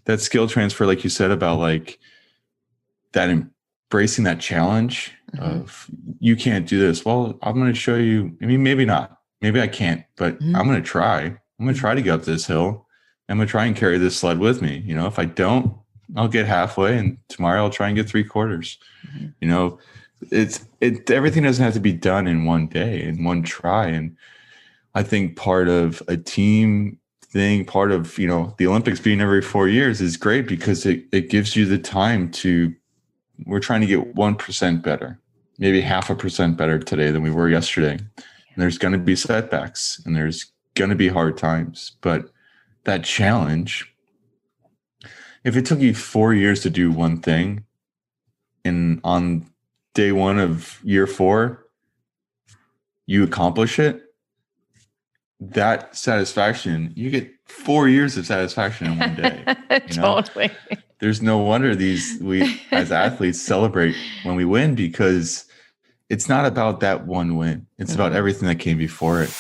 that skill transfer, like you said, about like that embracing that challenge of you can't do this. Well, I'm going to show you. I mean, maybe not. Maybe I can't, but I'm going to try. I'm going to try to get up this hill. I'm going to try and carry this sled with me. You know, if I don't, I'll get halfway, and tomorrow I'll try and get 3/4. You know, everything doesn't have to be done in one day, in one try. And I think part of a team thing, part of, you know, the Olympics being every 4 years is great because it gives you the time to, we're trying to get 1% better, maybe 0.5% better today than we were yesterday. And there's going to be setbacks and there's going to be hard times, but that challenge, if it took you 4 years to do one thing and on day one of year 4, you accomplish it, that satisfaction, you get 4 years of satisfaction in one day. Totally. There's no wonder we as athletes celebrate when we win, because it's not about that one win. It's about everything that came before it.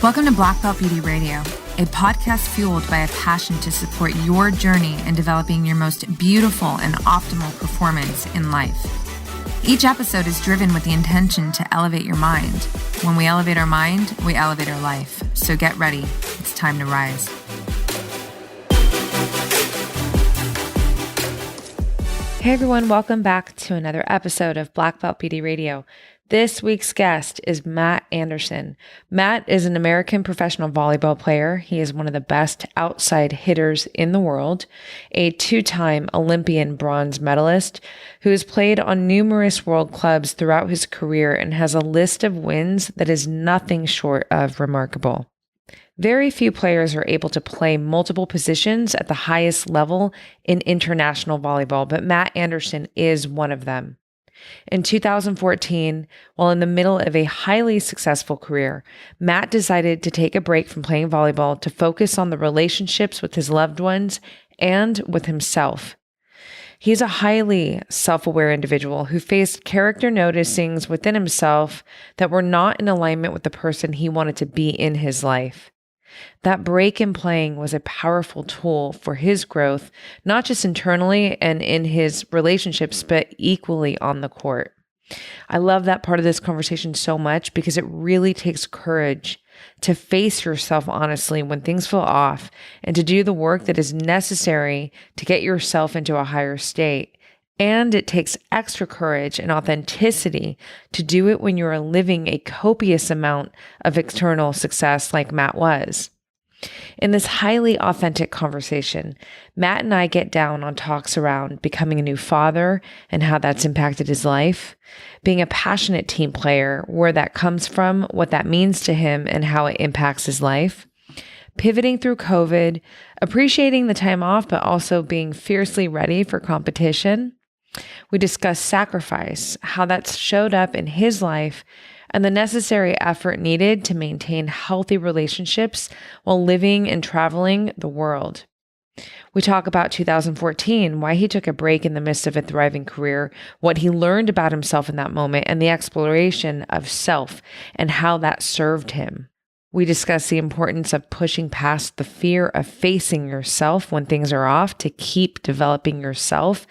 Welcome to Black Belt Beauty Radio, a podcast fueled by a passion to support your journey in developing your most beautiful and optimal performance in life. Each episode is driven with the intention to elevate your mind. When we elevate our mind, we elevate our life. So get ready. It's time to rise. Hey everyone, welcome back to another episode of Black Belt Beauty Radio. This week's guest is Matt Anderson. Matt is an American professional volleyball player. He is one of the best outside hitters in the world, a 2-time Olympian bronze medalist who has played on numerous world clubs throughout his career and has a list of wins that is nothing short of remarkable. Very few players are able to play multiple positions at the highest level in international volleyball, but Matt Anderson is one of them. In 2014, while in the middle of a highly successful career, Matt decided to take a break from playing volleyball to focus on the relationships with his loved ones and with himself. He's a highly self-aware individual who faced character noticings within himself that were not in alignment with the person he wanted to be in his life. That break in playing was a powerful tool for his growth, not just internally and in his relationships, but equally on the court. I love that part of this conversation so much because it really takes courage to face yourself honestly when things feel off and to do the work that is necessary to get yourself into a higher state. And it takes extra courage and authenticity to do it when you are living a copious amount of external success like Matt was. In this highly authentic conversation, Matt and I get down on talks around becoming a new father and how that's impacted his life, being a passionate team player, where that comes from, what that means to him, and how it impacts his life, pivoting through COVID, appreciating the time off, but also being fiercely ready for competition. We discuss sacrifice, how that's showed up in his life, and the necessary effort needed to maintain healthy relationships while living and traveling the world. We talk about 2014, why he took a break in the midst of a thriving career, what he learned about himself in that moment, and the exploration of self and how that served him. We discuss the importance of pushing past the fear of facing yourself when things are off to keep developing yourself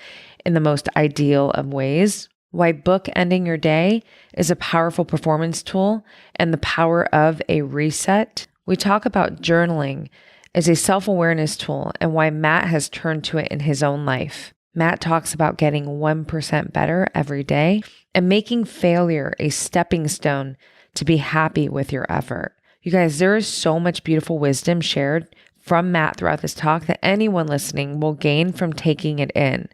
in the most ideal of ways, why bookending your day is a powerful performance tool, and the power of a reset. We talk about journaling as a self-awareness tool and why Matt has turned to it in his own life. Matt talks about getting 1% better every day and making failure a stepping stone to be happy with your effort. You guys, there is so much beautiful wisdom shared from Matt throughout this talk that anyone listening will gain from taking it in.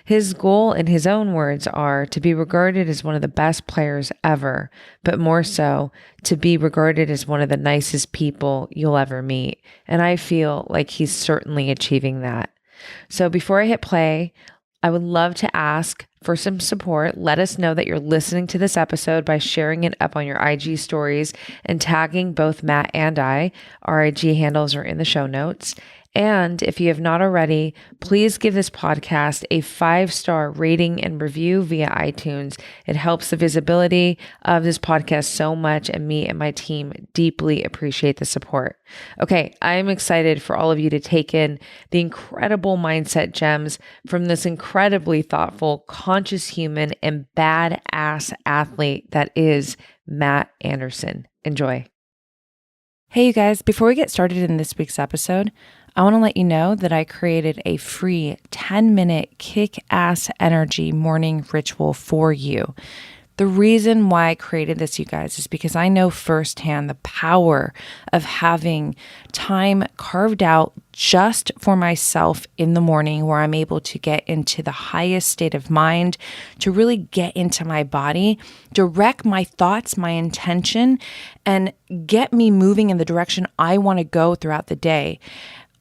His goal, in his own words, are to be regarded as one of the best players ever, but more so, to be regarded as one of the nicest people you'll ever meet. And I feel like he's certainly achieving that. So before I hit play, I would love to ask for some support, let us know that you're listening to this episode by sharing it up on your IG stories and tagging both Matt and I. Our IG handles are in the show notes. And if you have not already, please give this podcast a 5-star rating and review via iTunes. It helps the visibility of this podcast so much, and me and my team deeply appreciate the support. Okay, I'm excited for all of you to take in the incredible mindset gems from this incredibly thoughtful, conscious human and badass athlete that is Matt Anderson. Enjoy. Hey, you guys, before we get started in this week's episode, I want to let you know that I created a free 10-minute kick-ass energy morning ritual for you. The reason why I created this, you guys, is because I know firsthand the power of having time carved out just for myself in the morning, where I'm able to get into the highest state of mind, to really get into my body, direct my thoughts, my intention, and get me moving in the direction I want to go throughout the day.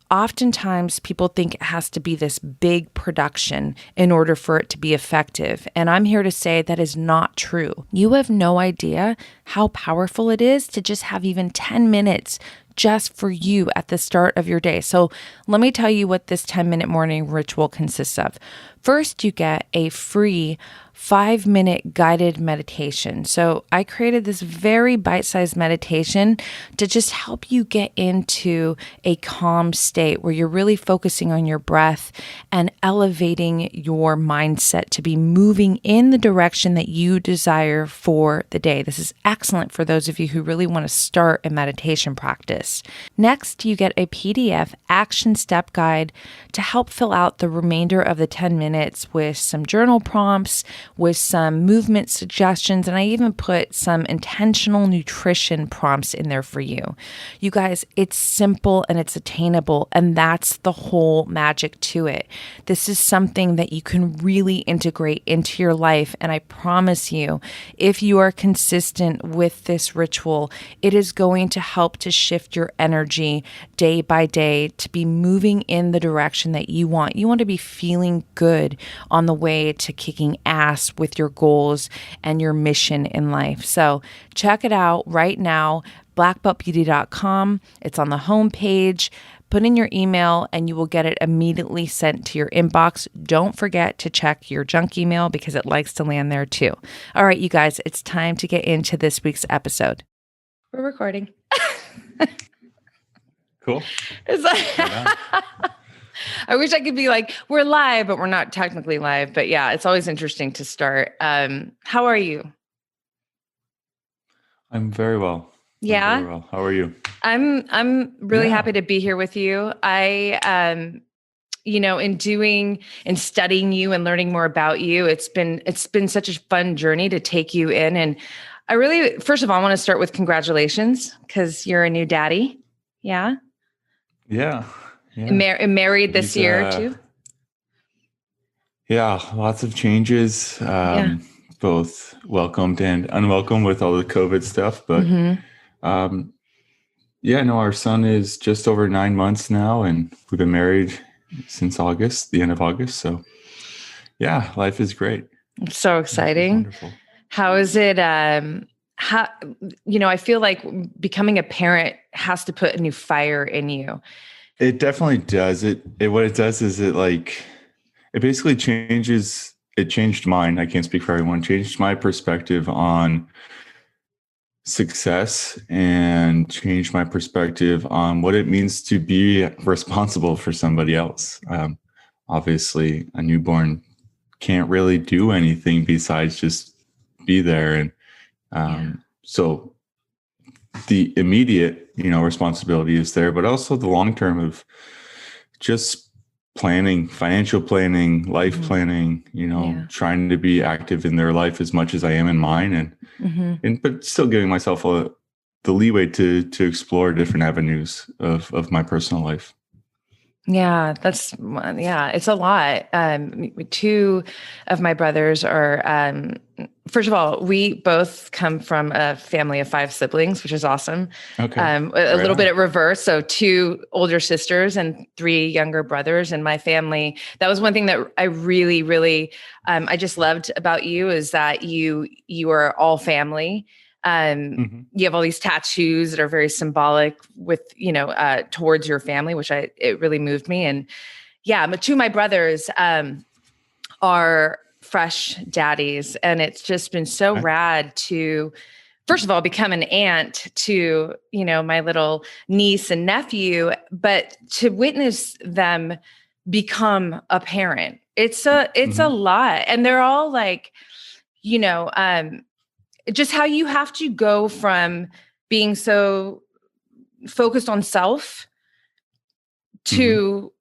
Oftentimes, people think it has to be this big production in order for it to be effective. And I'm here to say that is not true. You have no idea how powerful it is to just have even 10 minutes just for you at the start of your day. So let me tell you what this 10-minute morning ritual consists of. First, you get a free 5-minute guided meditation. So I created this very bite-sized meditation to just help you get into a calm state where you're really focusing on your breath and elevating your mindset to be moving in the direction that you desire for the day. This is excellent for those of you who really want to start a meditation practice. Next, you get a PDF action step guide to help fill out the remainder of the 10 minutes with some journal prompts, with some movement suggestions, and I even put some intentional nutrition prompts in there for you. You guys, it's simple and it's attainable, and that's the whole magic to it. This is something that you can really integrate into your life, and I promise you, if you are consistent with this ritual, it is going to help to shift your energy day by day to be moving in the direction that you want. You want to be feeling good on the way to kicking ass with your goals and your mission in life. So check it out right now, blackbeltbeauty.com. It's on the homepage. Put in your email and you will get it immediately sent to your inbox. Don't forget to check your junk email because it likes to land there too. All right, you guys, it's time to get into this week's episode. We're recording. Cool. It's like I wish I could be like, we're live, but we're not technically live. But yeah, it's always interesting to start. How are you? I'm very well. Yeah. I'm very well. How are you? I'm really happy to be here with you. I in studying you and learning more about you, it's been such a fun journey to take you in. And I really, first of all, I want to start with congratulations because you're a new daddy. Yeah. Yeah. Married this year too. Yeah. Lots of changes, both welcomed and unwelcome with all the COVID stuff. But our son is just over 9 months now, and we've been married since August, the end of August. So yeah, life is great. It's so exciting. Wonderful. How is it? I feel like becoming a parent has to put a new fire in you. It definitely does. What it does is it basically changes. It changed mine. I can't speak for everyone. Changed my perspective on success and changed my perspective on what it means to be responsible for somebody else. Obviously, a newborn can't really do anything besides just be there. And so the immediate, responsibility is there, but also the long term of just planning, financial planning, life planning, trying to be active in their life as much as I am in mine, but still giving myself the leeway to explore different avenues of my personal life. Yeah, it's a lot. Two of my brothers are, first of all, we both come from a family of 5 siblings, which is awesome. Okay. A Right little bit on. at reverse. So 2 older sisters and 3 younger brothers in my family. That was one thing that I really, really, I just loved about you is that you are all family. Hmm. You have all these tattoos that are very symbolic with, towards your family, which it really moved me. And yeah, but 2 of my brothers, are fresh daddies. And it's just been so Okay. rad to, first of all, become an aunt to, my little niece and nephew, but to witness them become a parent. It's a Hmm. lot. And they're all like, you know, um, just how you have to go from being so focused on self Hmm. to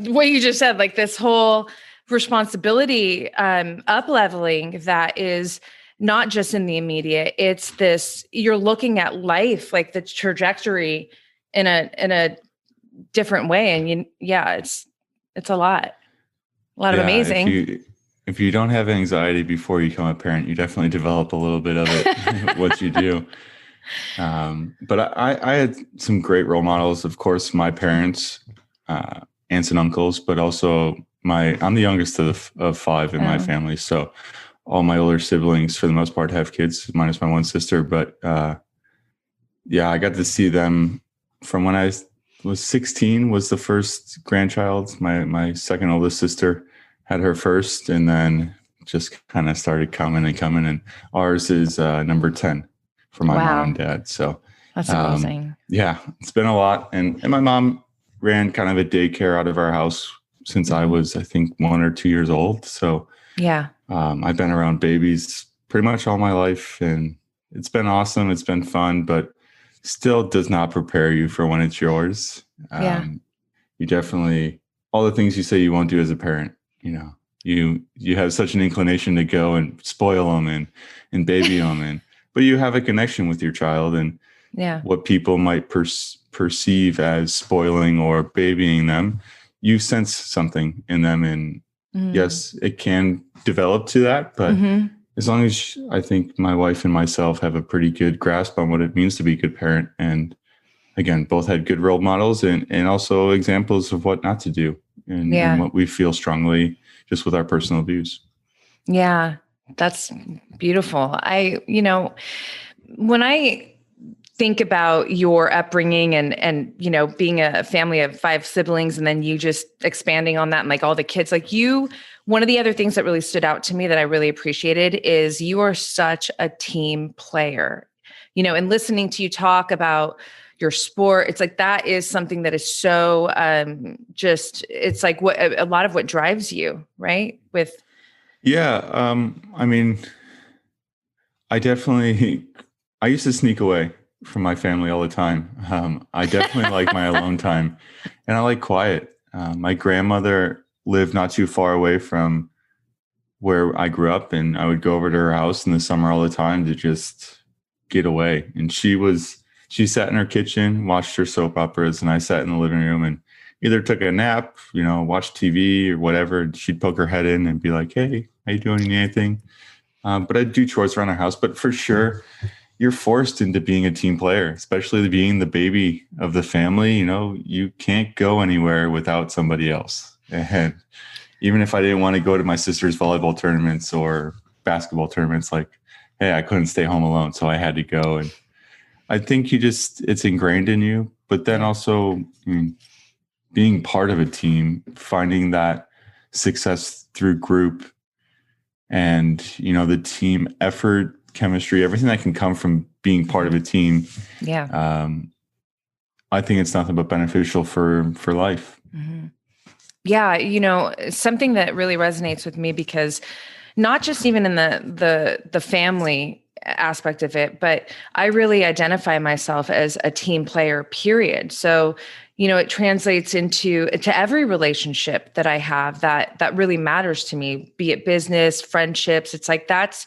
what you just said, like this whole responsibility up leveling that is not just in the immediate. It's this, you're looking at life, like the trajectory in a different way. And it's a lot of Yeah. amazing. If you don't have anxiety before you become a parent, you definitely develop a little bit of it once you do. But I had some great role models. Of course, my parents, aunts and uncles, but also I'm the youngest of 5 in my Oh, family. So all my older siblings, for the most part, have kids, minus my one sister. But yeah, I got to see them from when I was 16 was the first grandchild. My second oldest sister had her first, and then just kind of started coming and coming. And ours is number 10 for my mom and wow. dad. So That's amazing. yeah, it's been a lot. And my mom ran kind of a daycare out of our house since I Mhm. was, I think, 1 or 2 years old. So Yeah. I've been around babies pretty much all my life, and it's been awesome. It's been fun, but still does not prepare you for when it's yours. Yeah. You definitely, all the things you say you won't do as a parent, you have such an inclination to go and spoil them and baby them, but you have a connection with your child, and Yeah. what people might perceive as spoiling or babying them, you sense something in them. And Mm. yes, it can develop to that, but Hmm. as long as I think my wife and myself have a pretty good grasp on what it means to be a good parent. And again, both had good role models and also examples of what not to do and Yeah. what we feel strongly just with our personal views. Yeah. That's beautiful. When I think about your upbringing and being a family of 5 siblings and then you just expanding on that and like all the kids, like you, one of the other things that really stood out to me that I really appreciated is you are such a team player, and listening to you talk about your sport, it's like that is something that is so just it's like what a lot of what drives you, right? With Yeah. I mean, I definitely, I used to sneak away from my family all the time. I definitely like my alone time, and I like quiet. My grandmother lived not too far away from where I grew up, and I would go over to her house in the summer all the time to just get away. And she sat in her kitchen, watched her soap operas, and I sat in the living room and either took a nap, watched TV or whatever. And she'd poke her head in and be like, "Hey, how you doing? You need anything?" But I'd do chores around our house. But for sure, you're forced into being a team player, especially being the baby of the family. You can't go anywhere without somebody else. And even if I didn't want to go to my sister's volleyball tournaments or basketball tournaments, like, hey, I couldn't stay home alone. So I had to go. And I think it's ingrained in you. But then yeah. also being part of a team, finding that success through group and the team effort, chemistry, everything that can come from being part of a team. Yeah. I think it's nothing but beneficial for life. Mhm. Yeah, something that really resonates with me because not just even in the family aspect of it, but I really identify myself as a team player, period. So, it translates into every relationship that I have that really matters to me, be it business, friendships. It's like that's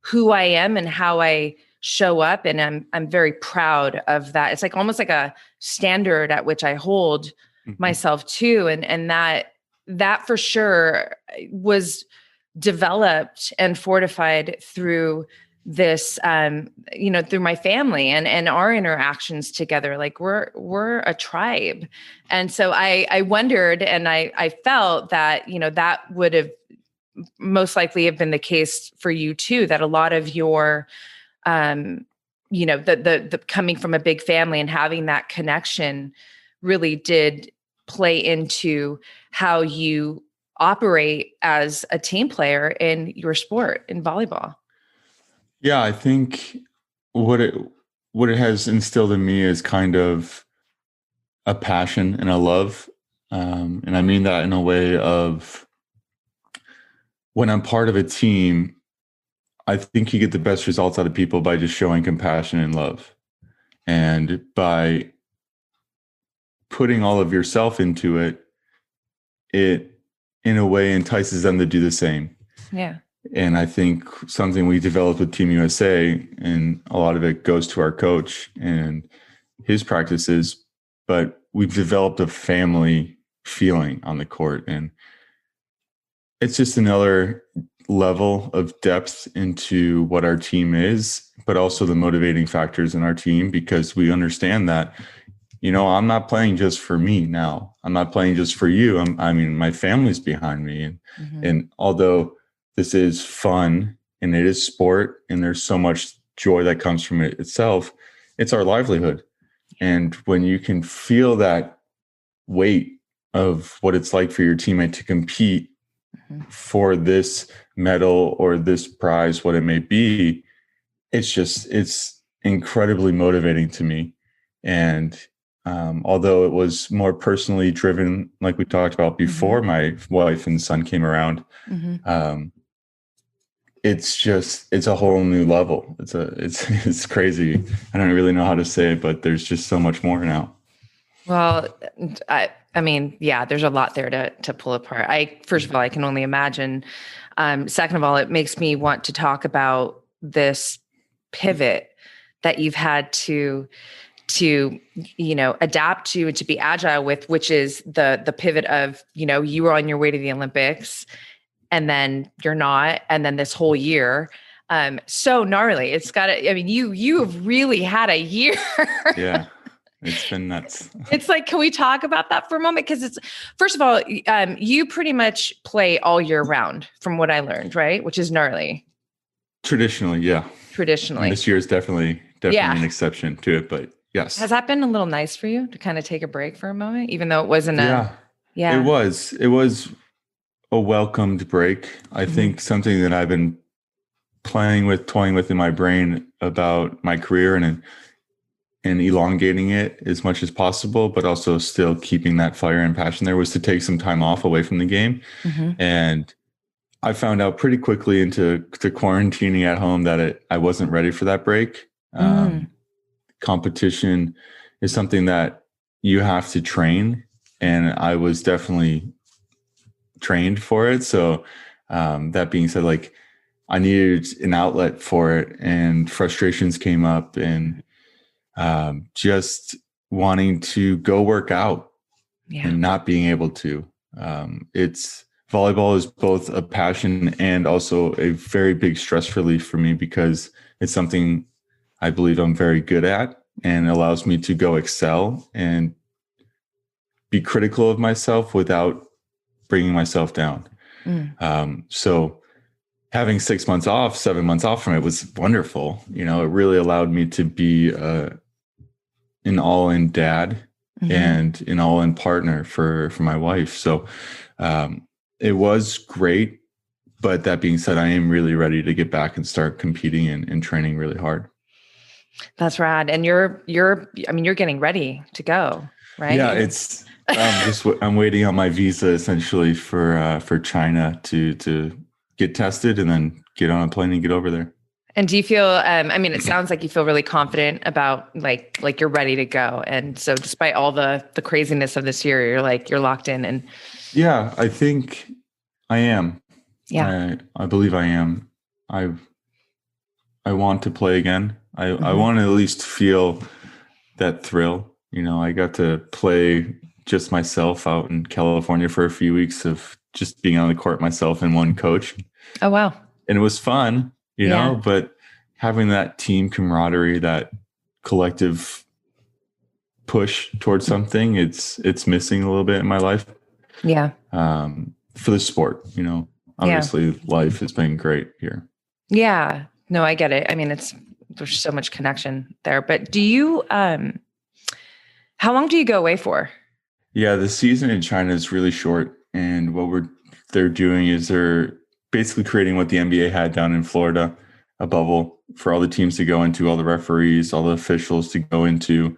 who I am and how I show up. And I'm very proud of that. It's like almost like a standard at which I hold myself too. And that for sure was developed and fortified through this, through my family and our interactions together. Like we're a tribe. And so I wondered, and I felt that, that would have most likely have been the case for you too, that a lot of your, the coming from a big family and having that connection really did play into how you operate as a team player in your sport in volleyball. Yeah, I think what it has instilled in me is kind of a passion and a love. And I mean that in a way of when I'm part of a team, I think you get the best results out of people by just showing compassion and love. And by putting all of yourself into it, it in a way entices them to do the same. Yeah. And I think something we developed with Team USA, and a lot of it goes to our coach and his practices, but we've developed a family feeling on the court. And it's just another level of depth into what our team is, but also the motivating factors in our team, because we understand that, I'm not playing just for me now. I'm not playing just for you. My family's behind me. And although this is fun and it is sport and there's so much joy that comes from it itself, it's our livelihood. And when you can feel that weight of what it's like for your teammate to compete for this medal or this prize, what it may be, it's incredibly motivating to me. And although it was more personally driven, like we talked about before my wife and son came around, it's a whole new level. It's crazy. I don't really know how to say it, but there's just so much more now. Well, there's a lot there to pull apart. First of all, I can only imagine. Second of all, it makes me want to talk about this pivot that you've had to adapt to and to be agile with, which is the pivot of, you were on your way to the Olympics and then you're not. And then this whole year, so gnarly. It's you have really had a year. Yeah. It's been nuts. It's like, can we talk about that for a moment? Because first of all, you pretty much play all year round from what I learned, right? Which is gnarly. Traditionally, yeah. Traditionally. And this year is definitely an exception to it, but yes. Has that been a little nice for you to kind of take a break for a moment, even though it wasn't It was a welcomed break. I think something that I've been toying with in my brain about my career and elongating it as much as possible, but also still keeping that fire and passion there, was to take some time off away from the game. And I found out pretty quickly into quarantining at home that I wasn't ready for that break. Competition is something that you have to train, and I was definitely trained for it. So that being said, like, I needed an outlet for it, and frustrations came up, and just wanting to go work out and not being able to. Volleyball is both a passion and also a very big stress relief for me, because it's something I believe I'm very good at and allows me to go excel and be critical of myself without bringing myself down. So having 7 months off from it was wonderful. It really allowed me to be an all-in dad and an all-in partner for my wife. So it was great. But that being said, I am really ready to get back and start competing and training really hard. That's rad. And you're getting ready to go, right? Yeah, I'm waiting on my visa essentially for China to get tested and then get on a plane and get over there. And do you feel, it sounds like you feel really confident about like you're ready to go. And so despite all the craziness of this year, you're locked in. And yeah, I think I am. Yeah. I believe I am. I want to play again. I want to at least feel that thrill. I got to play just myself out in California for a few weeks of just being on the court myself and one coach. Oh, wow. And it was fun, you know, but having that team camaraderie, that collective push towards something, it's missing a little bit in my life. Yeah. For the sport, you know, obviously life has been great here. Yeah. No, I get it. I mean, there's so much connection there, but do you, how long do you go away for? Yeah. The season in China is really short. And what they're doing is they're basically creating what the NBA had down in Florida, a bubble for all the teams to go into, all the referees, all the officials to go into,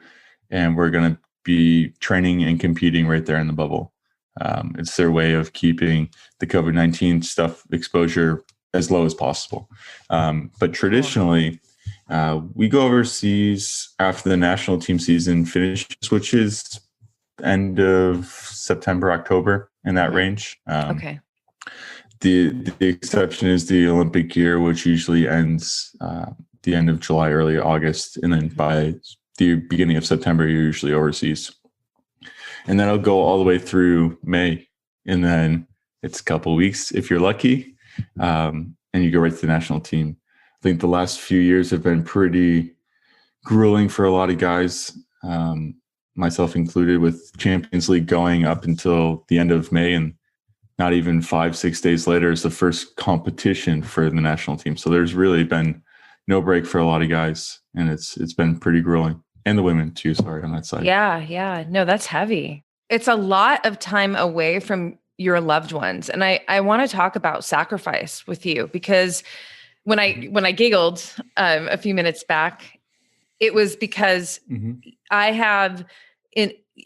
and we're going to be training and competing right there in the bubble. It's their way of keeping the COVID-19 stuff exposure as low as possible. But traditionally, we go overseas after the national team season finishes, which is end of September, October, in that range. Okay. The exception is the Olympic year, which usually ends the end of July, early August. And then by the beginning of September, you're usually overseas. And then it'll go all the way through May. And then it's a couple of weeks if you're lucky. And you go right to the national team. I think the last few years have been pretty grueling for a lot of guys, myself included, with Champions League going up until the end of May, and not even 5-6 days later is the first competition for the national team. So there's really been no break for a lot of guys, and it's been pretty grueling. And the women too, sorry, on that side. Yeah. No, that's heavy. It's a lot of time away from your loved ones. And I want to talk about sacrifice with you, because when I giggled a few minutes back, it was because I have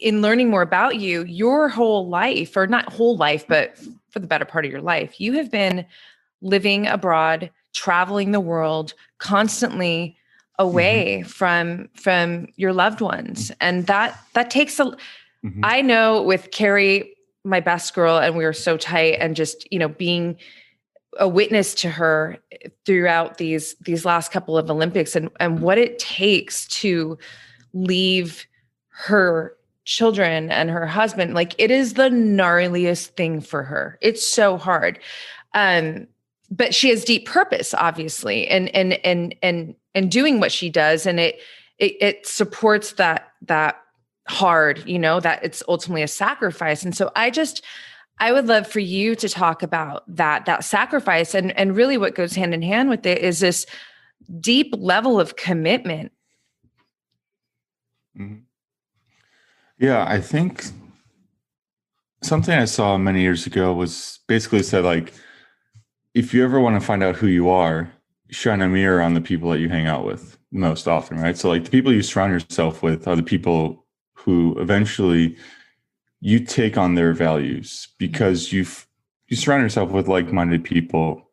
in learning more about you, your whole life, or not whole life, but for the better part of your life, you have been living abroad, traveling the world, constantly away from your loved ones. And that takes I know with Carrie, my best girl, and we were so tight, and just, you know, being a witness to her throughout these last couple of Olympics, and what it takes to leave her children and her husband. Like, it is the gnarliest thing for her. It's so hard. But she has deep purpose, obviously, and doing what she does. And it supports that hard, you know, that it's ultimately a sacrifice. And so I would love for you to talk about that sacrifice, and really what goes hand in hand with it is this deep level of commitment. Yeah, I think something I saw many years ago was basically said, like, if you ever want to find out who you are, shine a mirror on the people that you hang out with most often, right? So like the people you surround yourself with are the people who eventually you take on their values, because you surround yourself with like-minded people.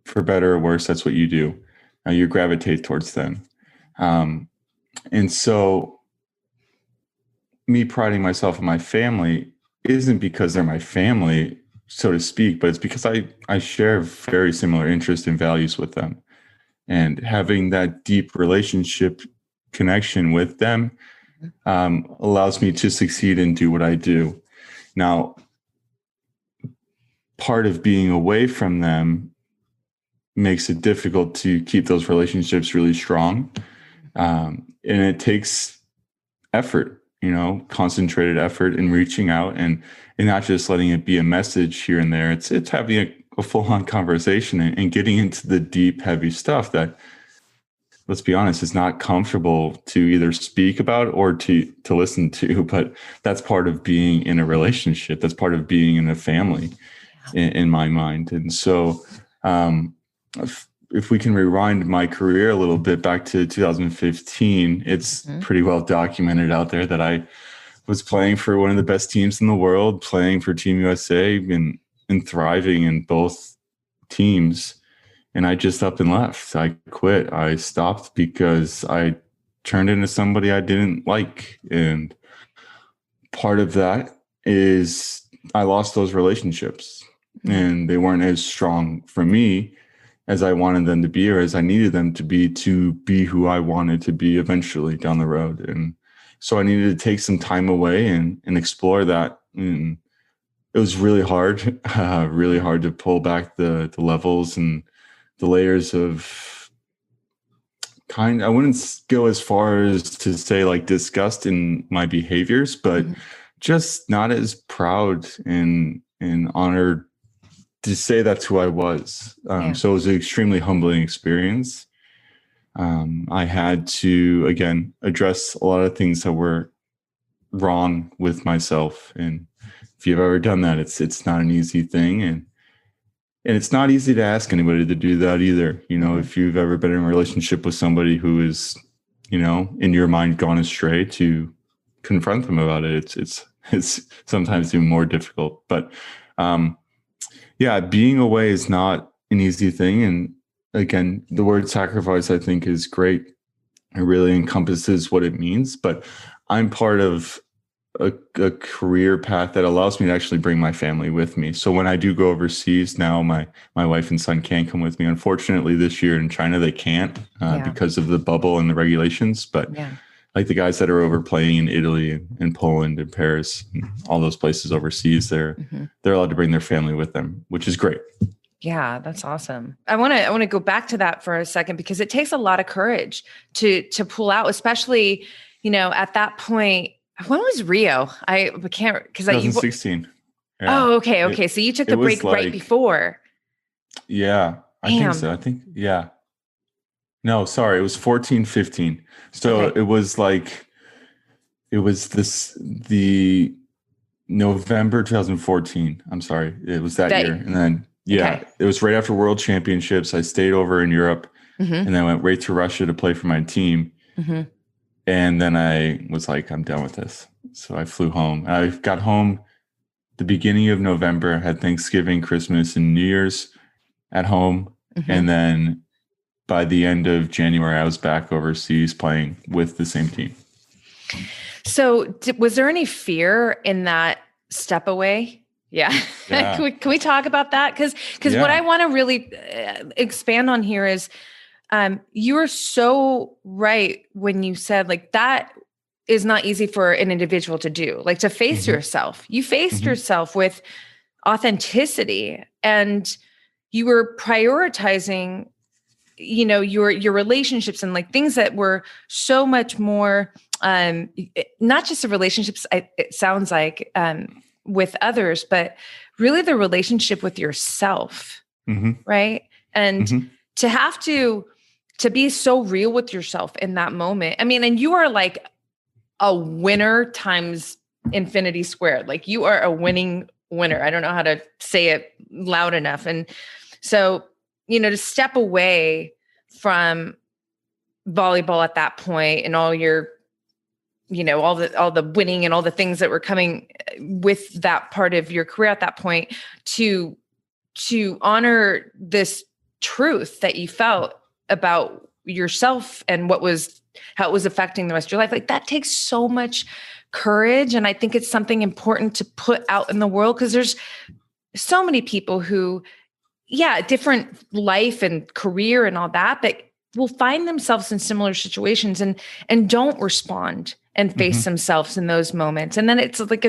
For better or worse, that's what you do. You gravitate towards them. And so me priding myself in my family isn't because they're my family, so to speak, but it's because I share very similar interests and values with them. And having that deep relationship connection with them allows me to succeed and do what I do. Now, part of being away from them makes it difficult to keep those relationships really strong. And it takes effort, you know, concentrated effort in reaching out and not just letting it be a message here and there. It's having a full-on conversation and getting into the deep, heavy stuff that, let's be honest, is not comfortable to either speak about or to listen to. But that's part of being in a relationship. That's part of being in a family, in my mind. And so if we can rewind my career a little bit back to 2015, it's pretty well documented out there that I was playing for one of the best teams in the world, playing for Team USA and thriving in both teams. And I just up and left. I quit. I stopped because I turned into somebody I didn't like. And part of that is I lost those relationships, and they weren't as strong for me as I wanted them to be, or as I needed them to be who I wanted to be eventually down the road. And So I needed to take some time away and explore that. And it was really hard to pull back the levels and the layers of I wouldn't go as far as to say like disgust in my behaviors, but just not as proud and honored to say that's who I was. So it was an extremely humbling experience. I had to, again, address a lot of things that were wrong with myself. And if you've ever done that, it's not an easy thing. And it's not easy to ask anybody to do that either. You know, if you've ever been in a relationship with somebody who is, you know, in your mind gone astray, to confront them about it, it's sometimes even more difficult. But being away is not an easy thing. And again, the word sacrifice, I think, is great. It really encompasses what it means. But I'm part of a career path that allows me to actually bring my family with me. So when I do go overseas now, my wife and son can come with me. Unfortunately, this year in China, they can't because of the bubble and the regulations. But like the guys that are over playing in Italy and Poland and Paris, and all those places overseas, they're allowed to bring their family with them, which is great. Yeah, that's awesome. I want to go back to that for a second, because it takes a lot of courage to pull out, especially, you know, at that point. When was Rio? I can't, because 2016. Oh, okay. So you took the break right before. Yeah, I think so. No, sorry, it was 14, 15. So it was the November 2014. I'm sorry, it was that year, and then it was right after World Championships. I stayed over in Europe, and then went right to Russia to play for my team. And then I was like, I'm done with this. So I flew home. I got home the beginning of November, had Thanksgiving, Christmas, and New Year's at home. And then by the end of January, I was back overseas playing with the same team. So was there any fear in that step away? Yeah. Can we talk about that? Because what I want to really expand on here is, you were so right when you said like that is not easy for an individual to do, like to face yourself. You faced yourself with authenticity, and you were prioritizing, you know, your relationships and like things that were so much more, not just the relationships, it sounds like, with others, but really the relationship with yourself. Right. And to have to be so real with yourself in that moment. I mean, and you are like a winner times infinity squared. Like you are a winning winner. I don't know how to say it loud enough. And so, you know, to step away from volleyball at that point and all your, you know, all the winning and all the things that were coming with that part of your career at that point, to honor this truth that you felt about yourself and how it was affecting the rest of your life. Like that takes so much courage. And I think it's something important to put out in the world, because there's so many people who, different life and career and all that, but will find themselves in similar situations and don't respond and face themselves in those moments. And then it's like,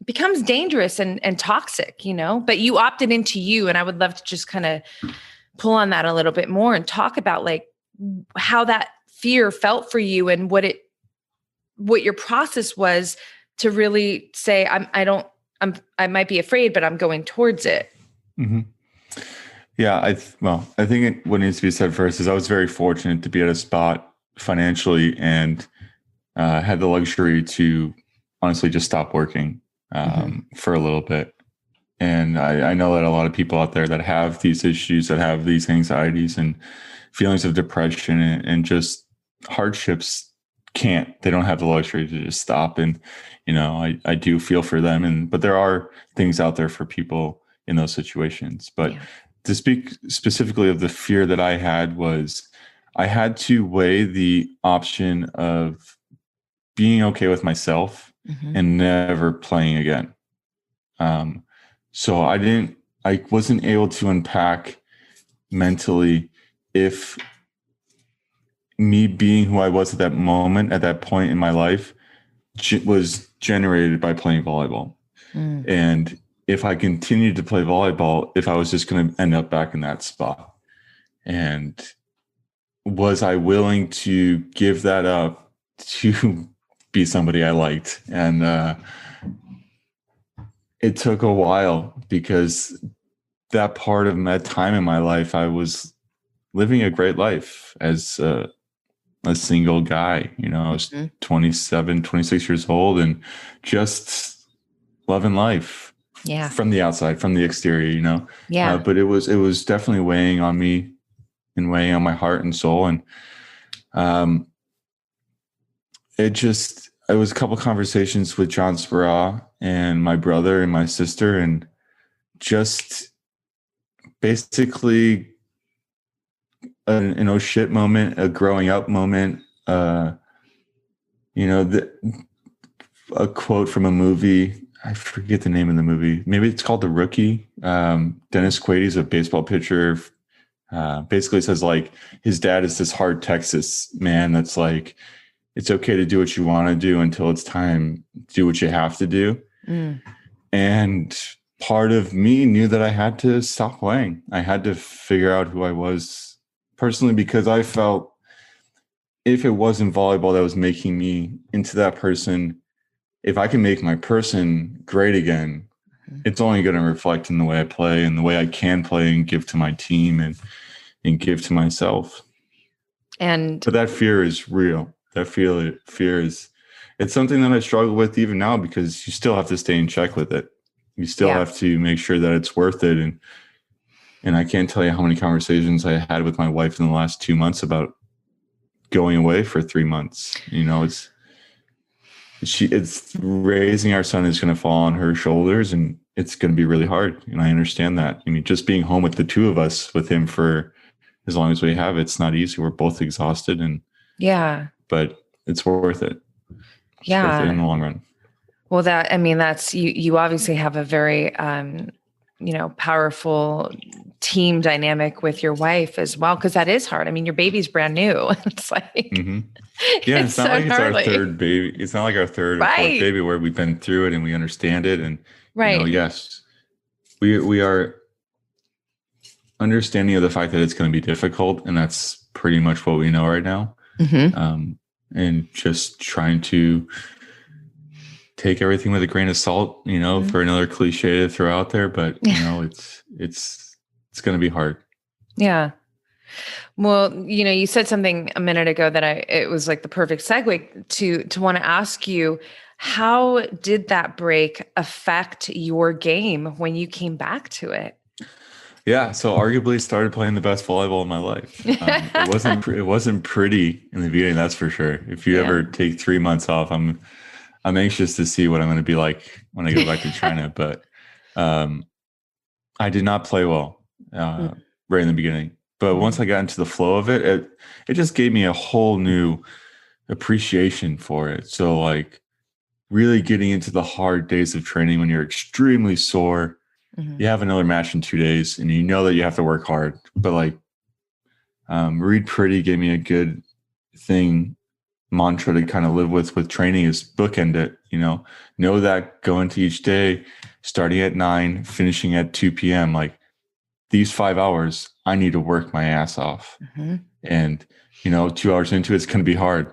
becomes dangerous and toxic, you know, but you opted into you. And I would love to just kind of pull on that a little bit more and talk about like how that fear felt for you and what your process was to really say, I might be afraid, but I'm going towards it. Yeah. I think what needs to be said first is I was very fortunate to be at a spot financially and had the luxury to honestly just stop working for a little bit. And I know that a lot of people out there that have these issues, that have these anxieties and feelings of depression and just hardships, they don't have the luxury to just stop. And, you know, I do feel for them. But there are things out there for people in those situations. But to speak specifically of the fear that I had, was I had to weigh the option of being okay with myself and never playing again. So I wasn't able to unpack mentally if me being who I was at that moment, at that point in my life, was generated by playing volleyball. And if I continued to play volleyball, if I was just going to end up back in that spot. And was I willing to give that up to be somebody I liked? And it took a while, because that part of that time in my life, I was living a great life as a single guy. I was 27, 26 years old, and just loving life. Yeah. From the outside, from the exterior, Yeah. But it was definitely weighing on me and weighing on my heart and soul. And it was a couple conversations with John Spera and my brother and my sister, and just basically an oh shit moment, a growing up moment. A quote from a movie. I forget the name of the movie. Maybe it's called The Rookie. Dennis Quaid's a baseball pitcher. Basically says, like, his dad is this hard Texas man that's like, it's okay to do what you want to do until it's time to do what you have to do. And part of me knew that I had to stop playing. I had to figure out who I was personally, because I felt if it wasn't volleyball that was making me into that person, if I can make my person great again, it's only going to reflect in the way I play and the way I can play and give to my team and give to myself. But that fear is real. That fear is, it's something that I struggle with even now, because you still have to stay in check with it. You still have to make sure that it's worth it. And I can't tell you how many conversations I had with my wife in the last 2 months about going away for 3 months. It's raising our son is going to fall on her shoulders, and it's going to be really hard. And I understand that. I mean, just being home with the two of us, with him for as long as we have, it's not easy. We're both exhausted, but it's worth it. It's worth it in the long run. Well, that's, you obviously have a very, powerful team dynamic with your wife as well. 'Cause that is hard. I mean, your baby's brand new. It's like, yeah, it's not like it's our third baby. It's not like our third or fourth baby where we've been through it and we understand it. And yes, we are understanding of the fact that it's going to be difficult, and that's pretty much what we know right now. And just trying to take everything with a grain of salt, for another cliche to throw out there, but it's going to be hard. Yeah. Well, you said something a minute ago that it was like the perfect segue to want to ask you, how did that break affect your game when you came back to it? Yeah. So arguably started playing the best volleyball in my life. It wasn't pretty in the beginning. That's for sure. If you ever take 3 months off, I'm anxious to see what I'm going to be like when I go back to China, but I did not play well right in the beginning. But once I got into the flow of it, it just gave me a whole new appreciation for it. So, like, really getting into the hard days of training when you're extremely sore, you have another match in 2 days, and you know that you have to work hard. But like, Read Pretty gave me a good mantra to kind of live with training, is bookend it. Know that go into each day, starting at 9, finishing at 2 p.m. Like, these 5 hours, I need to work my ass off. And, 2 hours into it's going to be hard,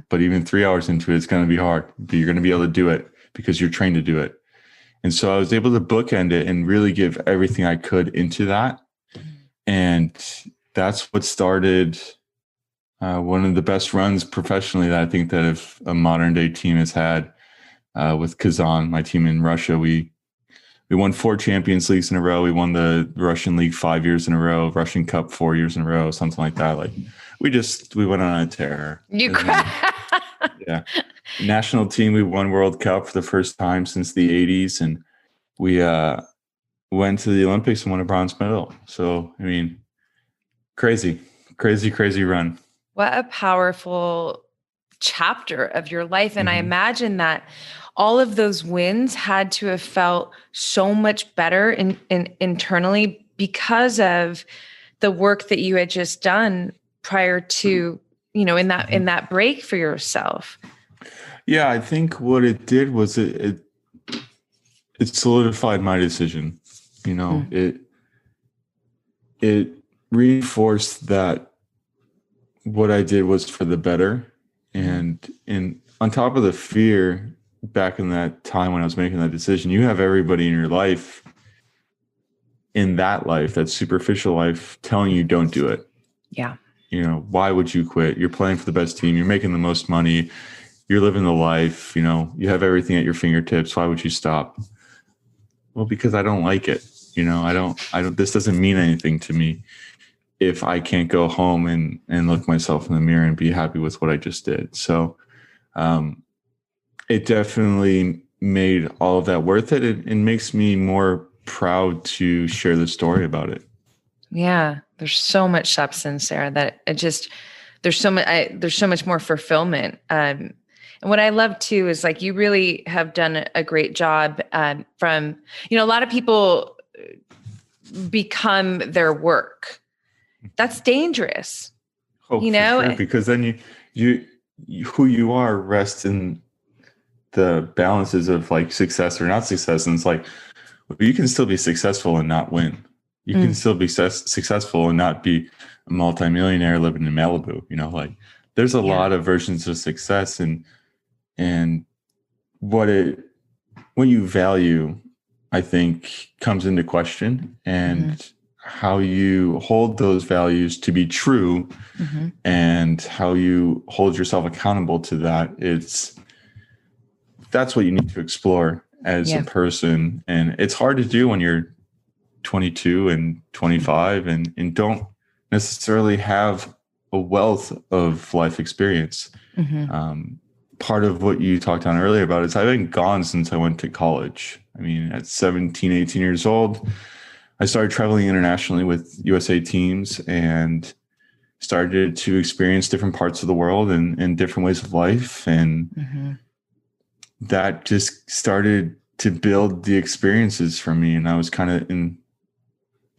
but even 3 hours into it's going to be hard, but you're going to be able to do it because you're trained to do it. And so I was able to bookend it and really give everything I could into that. And that's what started one of the best runs professionally that I think that a modern day team has had with Kazan, my team in Russia. We won 4 Champions Leagues in a row. We won the Russian League 5 years in a row, Russian Cup 4 years in a row, something like that. Like, we went on a tear. Yeah. National team, we won World Cup for the first time since the 80s. And we went to the Olympics and won a bronze medal. So, I mean, crazy run. What a powerful chapter of your life. And I imagine that all of those wins had to have felt so much better internally because of the work that you had just done prior to in that break for yourself? Yeah, I think what it did was it solidified my decision. It reinforced that what I did was for the better. And on top of the fear, back in that time when I was making that decision, you have everybody in your life, in that life, that superficial life, telling you don't do it. Yeah. Why would you quit? You're playing for the best team. You're making the most money. You're living the life. You have everything at your fingertips. Why would you stop? Well, because I don't like it. I don't, this doesn't mean anything to me if I can't go home and look myself in the mirror and be happy with what I just did. So, it definitely made all of that worth it. It makes me more proud to share the story about it. Yeah. There's so much substance there that there's so much more fulfillment. And what I love too is like, you really have done a great job, from, a lot of people become their work. That's dangerous. For sure, because then you who you are rests in the balances of like success or not success. And it's like, you can still be successful and not win. You can still be successful and not be a multimillionaire living in Malibu. There's a lot of versions of success, and what you value, I think, comes into question, and how you hold those values to be true, and how you hold yourself accountable to that. That's what you need to explore as a person. And it's hard to do when you're 22 and 25 and don't necessarily have a wealth of life experience. Part of what you talked on earlier about is I've been gone since I went to college. I mean, at 17, 18 years old, I started traveling internationally with USA teams and started to experience different parts of the world and different ways of life. And that just started to build the experiences for me. And I was kind of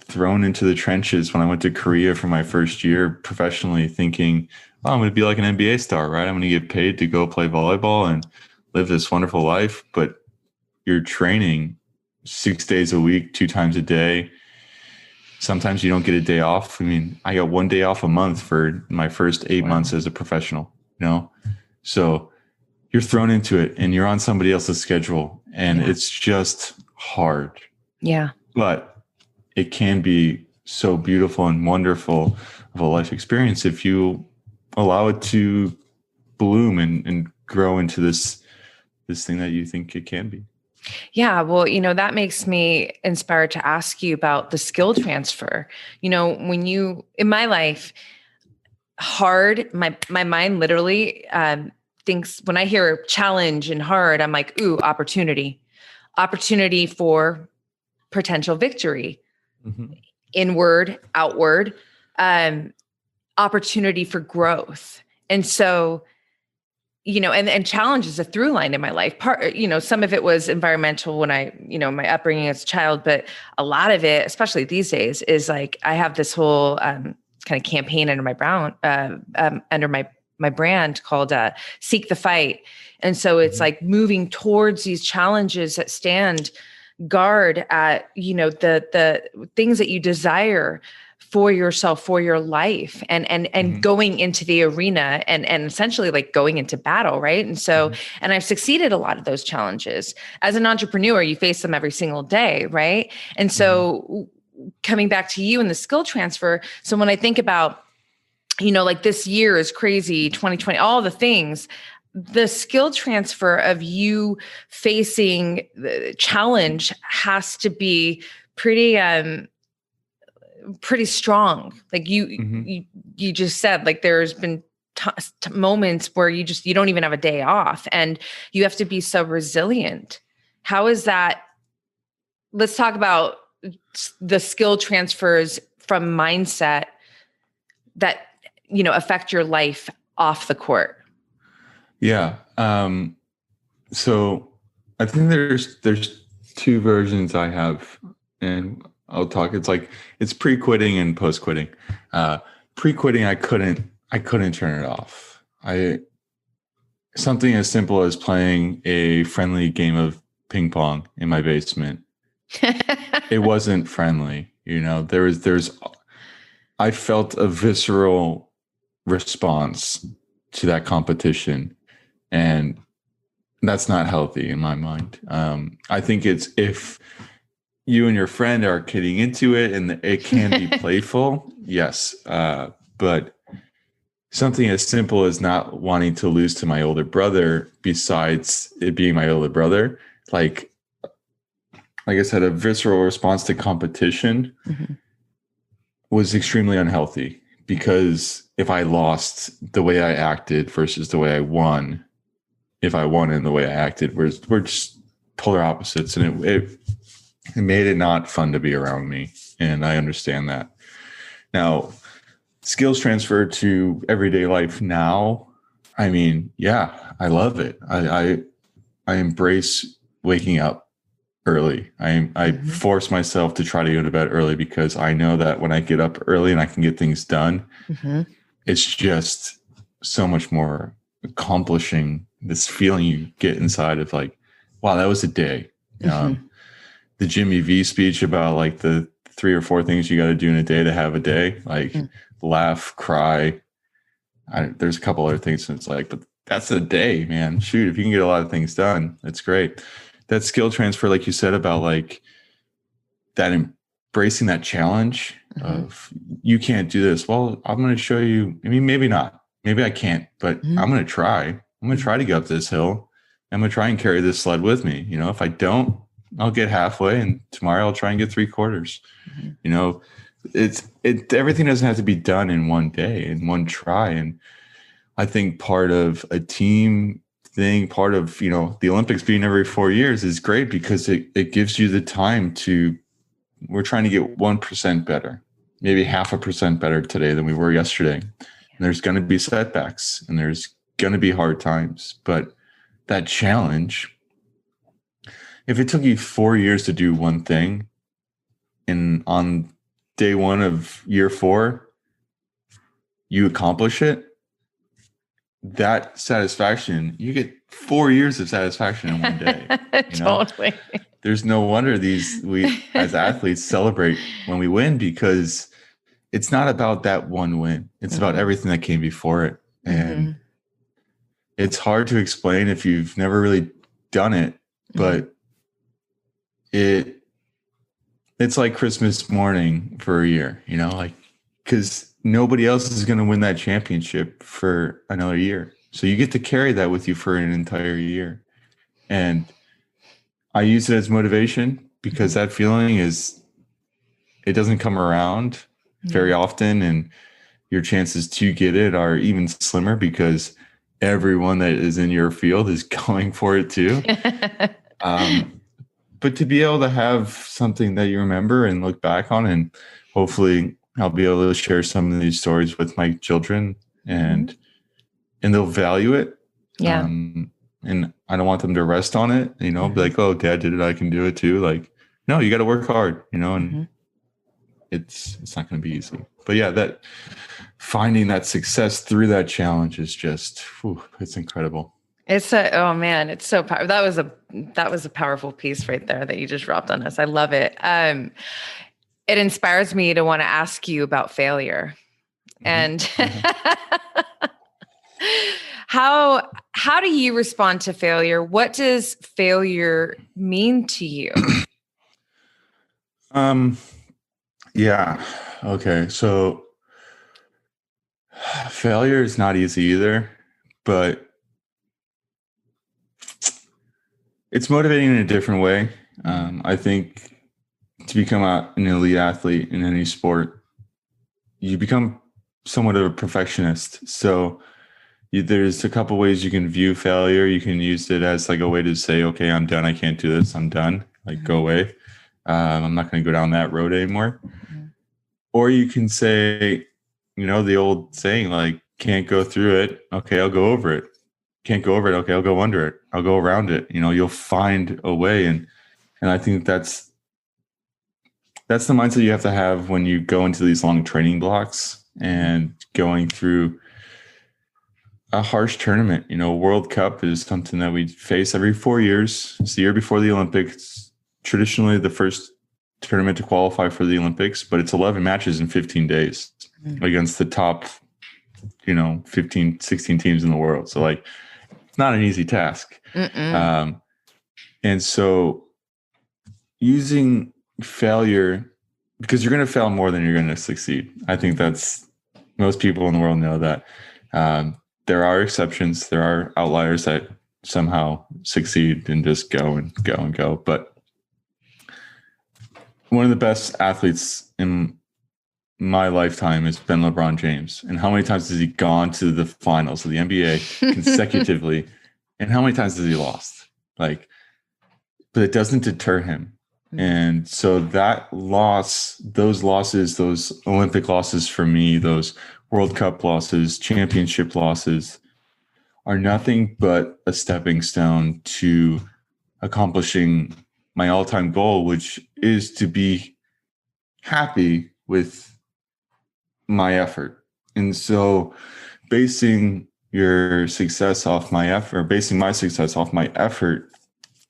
thrown into the trenches when I went to Korea for my first year professionally, thinking, oh, I'm going to be like an NBA star, right? I'm going to get paid to go play volleyball and live this wonderful life. But you're training 6 days a week, 2 times a day. Sometimes you don't get a day off. I mean, I got 1 day off a month for my first 8 months as a professional, So you're thrown into it and you're on somebody else's schedule, and it's just hard. Yeah. But it can be so beautiful and wonderful of a life experience if you allow it to bloom and grow into this thing that you think it can be. Yeah. Well, that makes me inspired to ask you about the skill transfer. When in my life, hard, my mind literally thinks, when I hear challenge and hard, I'm like, ooh, opportunity for potential victory. Inward, outward, opportunity for growth. And so, and challenge is a through line in my life. Some of it was environmental when my upbringing as a child, but a lot of it, especially these days, is like, I have this whole kind of campaign under my brand called Seek the Fight. And so it's like moving towards these challenges that stand guard at, the things that you desire for yourself, for your life, and going into the arena and essentially like going into battle. Right. And so, and I've succeeded a lot of those challenges. As an entrepreneur, you face them every single day. Right. And so coming back to you and the skill transfer. So when I think about, like this year is crazy, 2020, all the things, the skill transfer of you facing the challenge has to be pretty strong. Like you just said, like there's been moments where you don't even have a day off, and you have to be so resilient. How is that? Let's talk about the skill transfers from mindset that, affect your life off the court. Yeah. So I think there's 2 versions I have, and I'll talk. It's pre-quitting and post-quitting. Pre-quitting, I I couldn't turn it off. Something as simple as playing a friendly game of ping pong in my basement. It wasn't friendly, I felt a visceral response to that competition, and that's not healthy in my mind. I think it's if you and your friend are getting into it and it can be playful, yes. But something as simple as not wanting to lose to my older brother, besides it being my older brother, like I said, a visceral response to competition was extremely unhealthy, because if I lost, the way I acted versus the way I won, if I won in the way I acted, we're just polar opposites. And it made it not fun to be around me. And I understand that. Now, skills transfer to everyday life now. I mean, yeah, I love it. I embrace waking up early. I force myself to try to go to bed early, because I know that when I get up early and I can get things done, it's just so much more accomplishing. This feeling you get inside of like, wow, that was a day. The Jimmy V speech about like the 3 or 4 things you got to do in a day to have a day, like laugh, cry. There's a couple other things. And it's like, but that's a day, man. Shoot, if you can get a lot of things done, that's great. That skill transfer, like you said, about like that embracing that challenge of you can't do this. Well, I'm going to show you. I mean, maybe not. Maybe I can't, but I'm going to try. I'm going to try to go up this hill. I'm going to try and carry this sled with me. If I don't, I'll get halfway, and tomorrow I'll try and get 3/4. Everything doesn't have to be done in one day, in one try. And I think part of a team thing, part of, the Olympics being every 4 years is great, because it gives you the time we're trying to get 1% better, maybe 0.5% better today than we were yesterday. And there's going to be setbacks and there's going to be hard times, but that challenge, if it took you 4 years to do one thing, and on day 1 of year 4, you accomplish it, that satisfaction, you get 4 years of satisfaction in one day. Totally. There's no wonder we as athletes celebrate when we win, because it's not about that one win. It's about everything that came before it. And it's hard to explain if you've never really done it, but it's like Christmas morning for a year, because nobody else is going to win that championship for another year. So you get to carry that with you for an entire year. And I use it as motivation, because that feeling it doesn't come around very often. And your chances to get it are even slimmer, because everyone that is in your field is going for it too. But to be able to have something that you remember and look back on, and hopefully I'll be able to share some of these stories with my children, and they'll value it. Yeah. And I don't want them to rest on it, be like, oh, Dad did it, I can do it too. Like, no, you got to work hard, and it's not going to be easy. But yeah, that finding that success through that challenge is just, it's incredible. It's so powerful. That was a powerful piece right there that you just dropped on us. I love it. It inspires me to want to ask you about failure, and how do you respond to failure? What does failure mean to you? Yeah. Okay. So failure is not easy either, but it's motivating in a different way. I think to become an elite athlete in any sport, you become somewhat of a perfectionist. So there's a couple ways you can view failure. You can use it as like a way to say, okay, I'm done. I can't do this. I'm done. Like, go away. I'm not going to go down that road anymore. Or you can say, the old saying, like, can't go through it. Okay, I'll go over it. Can't go over it. Okay, I'll go under it. I'll go around it. You'll find a way. And I think that's the mindset you have to have when you go into these long training blocks and going through a harsh tournament. World Cup is something that we face every 4 years. It's the year before the Olympics. Traditionally the first tournament to qualify for the Olympics, but it's 11 matches in 15 days against the top, 15, 16 teams in the world. So like, it's not an easy task. And so using failure, because you're going to fail more than you're going to succeed. I think that's, most people in the world know that. There are exceptions. There are outliers that somehow succeed and just go and go and go. But one of the best athletes in my lifetime has been LeBron James. And how many times has he gone to the finals of the NBA consecutively? And how many times has he lost? But it doesn't deter him. And so that loss, those losses, those Olympic losses for me, those World Cup losses, championship losses, are nothing but a stepping stone to accomplishing my all-time goal, which is to be happy with my effort. And so basing your success off my effort, basing my success off my effort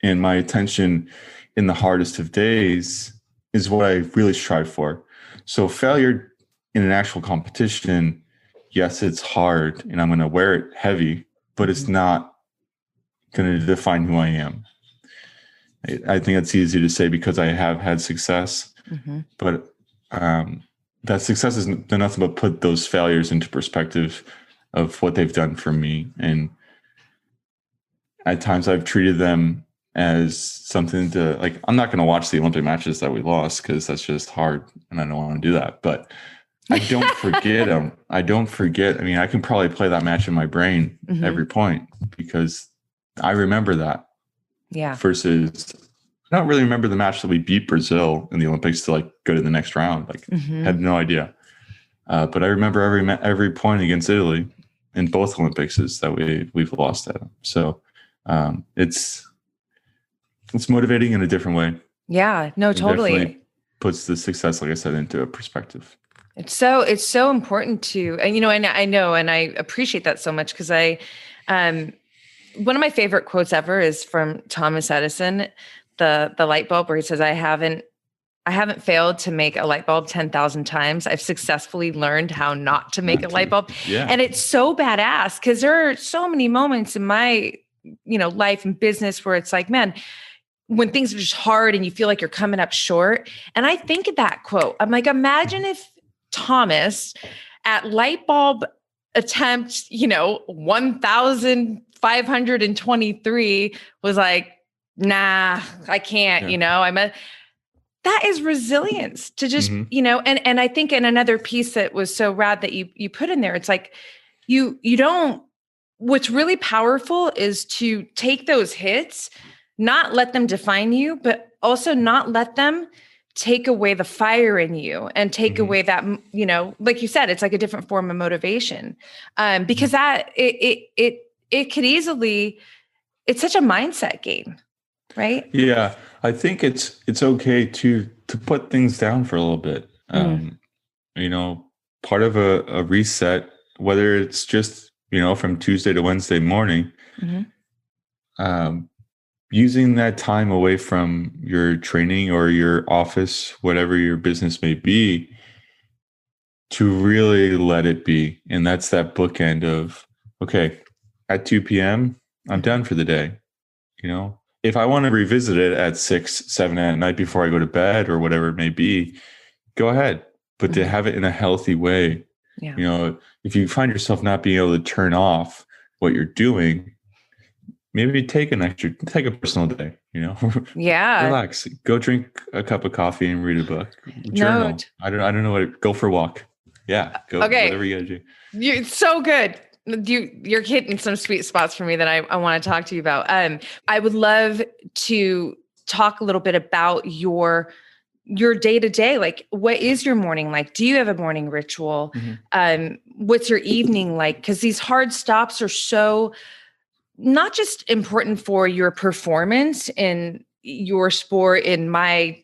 and my attention in the hardest of days is what I really strive for. So failure in an actual competition, yes, it's hard and I'm going to wear it heavy, but it's not going to define who I am. I think it's easy to say because I have had success, but that success is nothing but put those failures into perspective of what they've done for me. And at times I've treated them as something to I'm not going to watch the Olympic matches that we lost because that's just hard and I don't want to do that. But I don't forget them. I don't forget. I mean, I can probably play that match in my brain every point because I remember that. Yeah. Versus I don't really remember the match that we beat Brazil in the Olympics to go to the next round. Had no idea. But I remember every point against Italy in both Olympics is that we've lost at them. So it's motivating in a different way. Yeah, no, totally. Definitely puts the success, like I said, into a perspective. It's so important to, and I know, and I appreciate that so much because one of my favorite quotes ever is from Thomas Edison, the light bulb, where he says, I haven't failed to make a light bulb 10,000 times. I've successfully learned how not to make a light bulb. Yeah. And it's so badass because there are so many moments in my, life and business where it's like, man, when things are just hard and you feel like you're coming up short. And I think of that quote. I'm like, imagine if Thomas at light bulb attempt, 1,523 was like, nah, I can't, that is resilience to just, and I think in another piece that was so rad that you put in there, it's like, you don't, what's really powerful is to take those hits, not let them define you, but also not let them take away the fire in you and take away that, like you said, it's like a different form of motivation. Because that it could easily, it's such a mindset game, right? Yeah. I think it's okay to put things down for a little bit. Part of a reset, whether it's just, from Tuesday to Wednesday morning, using that time away from your training or your office, whatever your business may be, to really let it be. And that's that bookend of, okay, at 2 p.m., I'm done for the day. If I want to revisit it at 6, 7 at night before I go to bed or whatever it may be, go ahead. But to have it in a healthy way, if you find yourself not being able to turn off what you're doing, maybe take a personal day, Yeah. Relax, go drink a cup of coffee and read a book, journal. No. I don't know go for a walk. Yeah. Go, okay. Whatever you gotta do. It's so good. You're hitting some sweet spots for me that I want to talk to you about. I would love to talk a little bit about your day to day. Like, what is your morning like? Do you have a morning ritual? What's your evening like? Because these hard stops are so not just important for your performance in your sport, in my,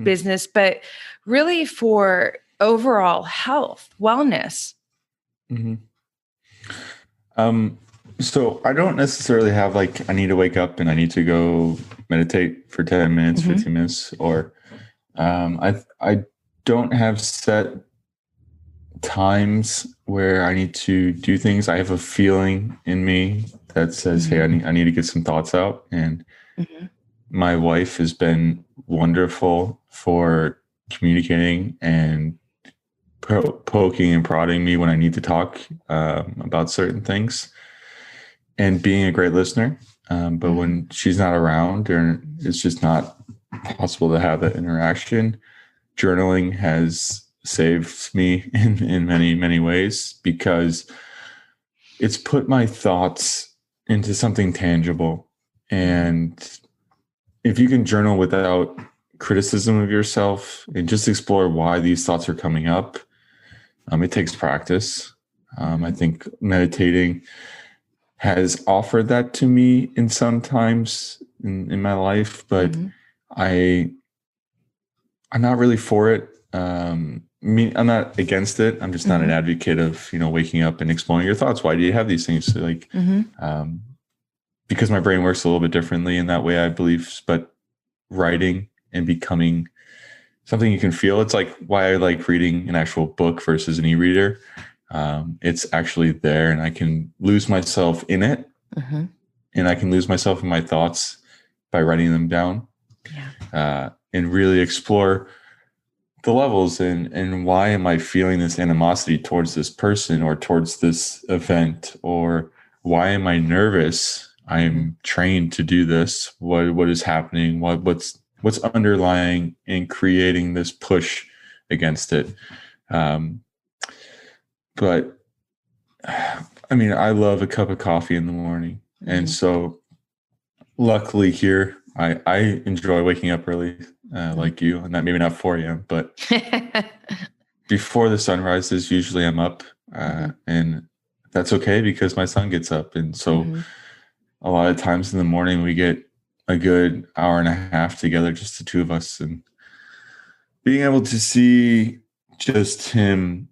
business, but really for overall health, wellness. So I don't necessarily have like, I need to wake up and I need to go meditate for 10 minutes, 15 minutes, or I don't have set times where I need to do things. I have a feeling in me that says, hey, I need to get some thoughts out. And my wife has been wonderful for communicating and poking and prodding me when I need to talk about certain things, and being a great listener. But when she's not around, or it's just not possible to have that interaction, journaling has saved me in many, many ways, because it's put my thoughts into something tangible. And if you can journal without criticism of yourself and just explore why these thoughts are coming up, it takes practice. I think meditating has offered that to me in some times in my life, but I'm not really for it. I'm not against it. I'm just not an advocate of, waking up and exploring your thoughts. Why do you have these things? So because my brain works a little bit differently in that way, I believe. But writing and becoming something you can feel, it's like why I like reading an actual book versus an e-reader. It's actually there, and I can lose myself in it, and I can lose myself in my thoughts by writing them down, and really explore the levels and why am I feeling this animosity towards this person or towards this event, or why am I nervous? I'm trained to do this. What is happening? What's underlying and creating this push against it? But I mean, I love a cup of coffee in the morning. And so luckily here, I enjoy waking up early, like you, and that maybe not 4 a.m., but before the sun rises, usually I'm up, and that's okay because my son gets up. And so a lot of times in the morning, we get a good hour and a half together, just the two of us, and being able to see just him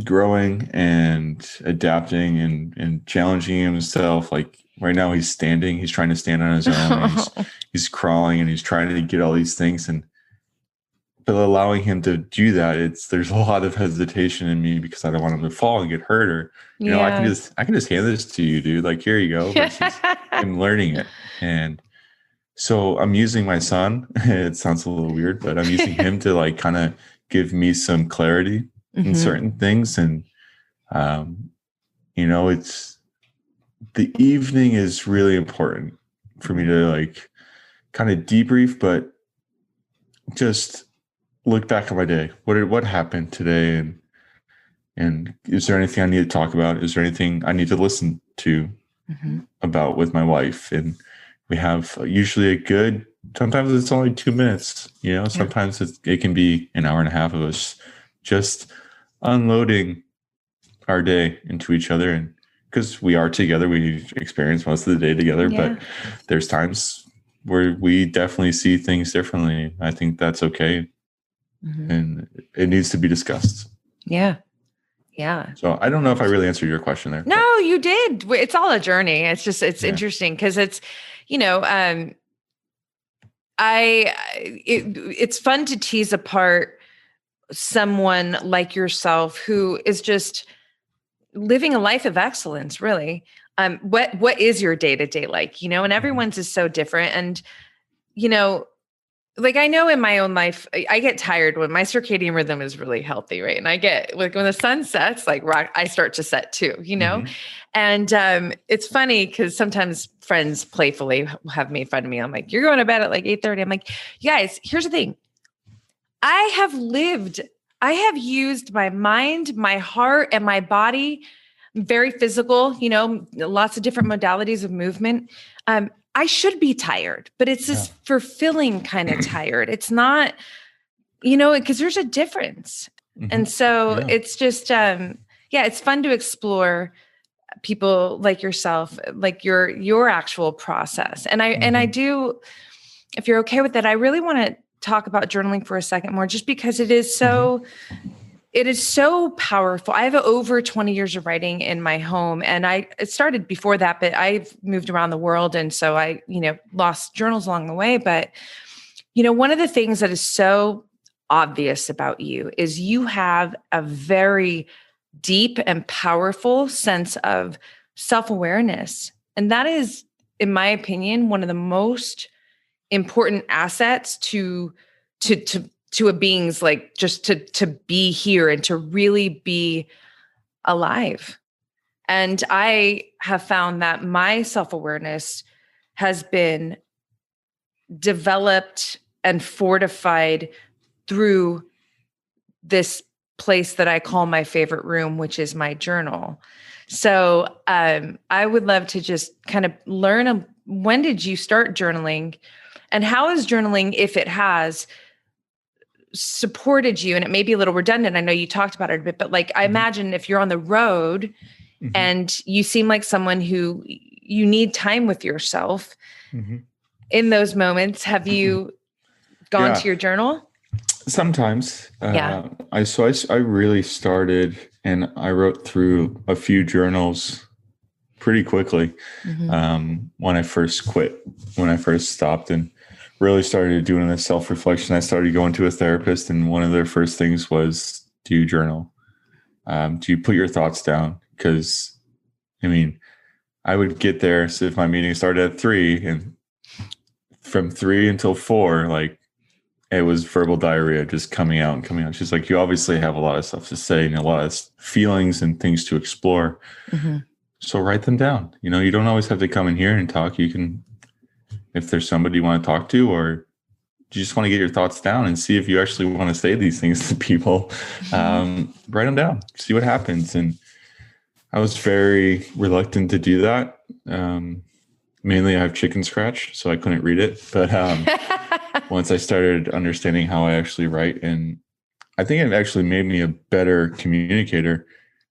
growing and adapting and challenging himself. Like right now he's standing, he's trying to stand on his own. He's crawling and he's trying to get all these things. But allowing him to do that, there's a lot of hesitation in me because I don't want him to fall and get hurt, or, I can just hand this to you, dude. Like, here you go. Versus I'm learning it. And so I'm using my son. It sounds a little weird, but I'm using him to like kind of give me some clarity in certain things. And, it's the evening is really important for me to like kind of debrief, but just look back at my day. What happened today? And is there anything I need to talk about? Is there anything I need to listen to about with my wife? And we have usually sometimes it's only 2 minutes, sometimes it can be an hour and a half of us just unloading our day into each other. And because we are together, we experience most of the day together, but there's times where we definitely see things differently. I think that's okay. And it needs to be discussed. Yeah. So I don't know if I really answered your question there. No, you did. It's all a journey. It's just, it's interesting because it's, it's fun to tease apart someone like yourself who is just living a life of excellence, really. What is your day-to-day like, and everyone's is so different. And, like I know in my own life, I get tired when my circadian rhythm is really healthy, right? And I get like when the sun sets, like I start to set too, And it's funny because sometimes friends playfully have made fun of me. I'm like, you're going to bed at like 8:30. I'm like, you guys, here's the thing. I have used my mind, my heart, and my body, very physical, lots of different modalities of movement. I should be tired, but it's this fulfilling kind of tired. It's not, because there's a difference. And so it's just, it's fun to explore people like yourself, like your actual process. And I do, if you're okay with that, I really want to talk about journaling for a second more, just because it is so, it is so powerful. I have over 20 years of writing in my home, and it started before that, but I've moved around the world. And so I, lost journals along the way. But, one of the things that is so obvious about you is you have a very deep and powerful sense of self-awareness. And that is, in my opinion, one of the most important assets to a being's, like, just to be here and to really be alive. And I have found that my self-awareness has been developed and fortified through this place that I call my favorite room, which is my journal. So I would love to just kind of learn, when did you start journaling, and how is journaling, if it has, supported you? And it may be a little redundant, I know you talked about it a bit, but like, I imagine if you're on the road and you seem like someone who you need time with yourself in those moments, have you gone to your journal? Sometimes. I really started, and I wrote through a few journals pretty quickly when I first quit, when I first stopped and really started doing the self-reflection. I started going to a therapist, and one of their first things was, do you journal? Do you put your thoughts down? Because, I would get there. So if my meeting started at 3, and from 3 until 4, like, it was verbal diarrhea just coming out and coming out. She's like, you obviously have a lot of stuff to say and a lot of feelings and things to explore. So write them down. You don't always have to come in here and talk. You can, if there's somebody you want to talk to, or you just want to get your thoughts down and see if you actually want to say these things to people, write them down, see what happens. And I was very reluctant to do that. Mainly I have chicken scratch, so I couldn't read it. But once I started understanding how I actually write, and I think it actually made me a better communicator,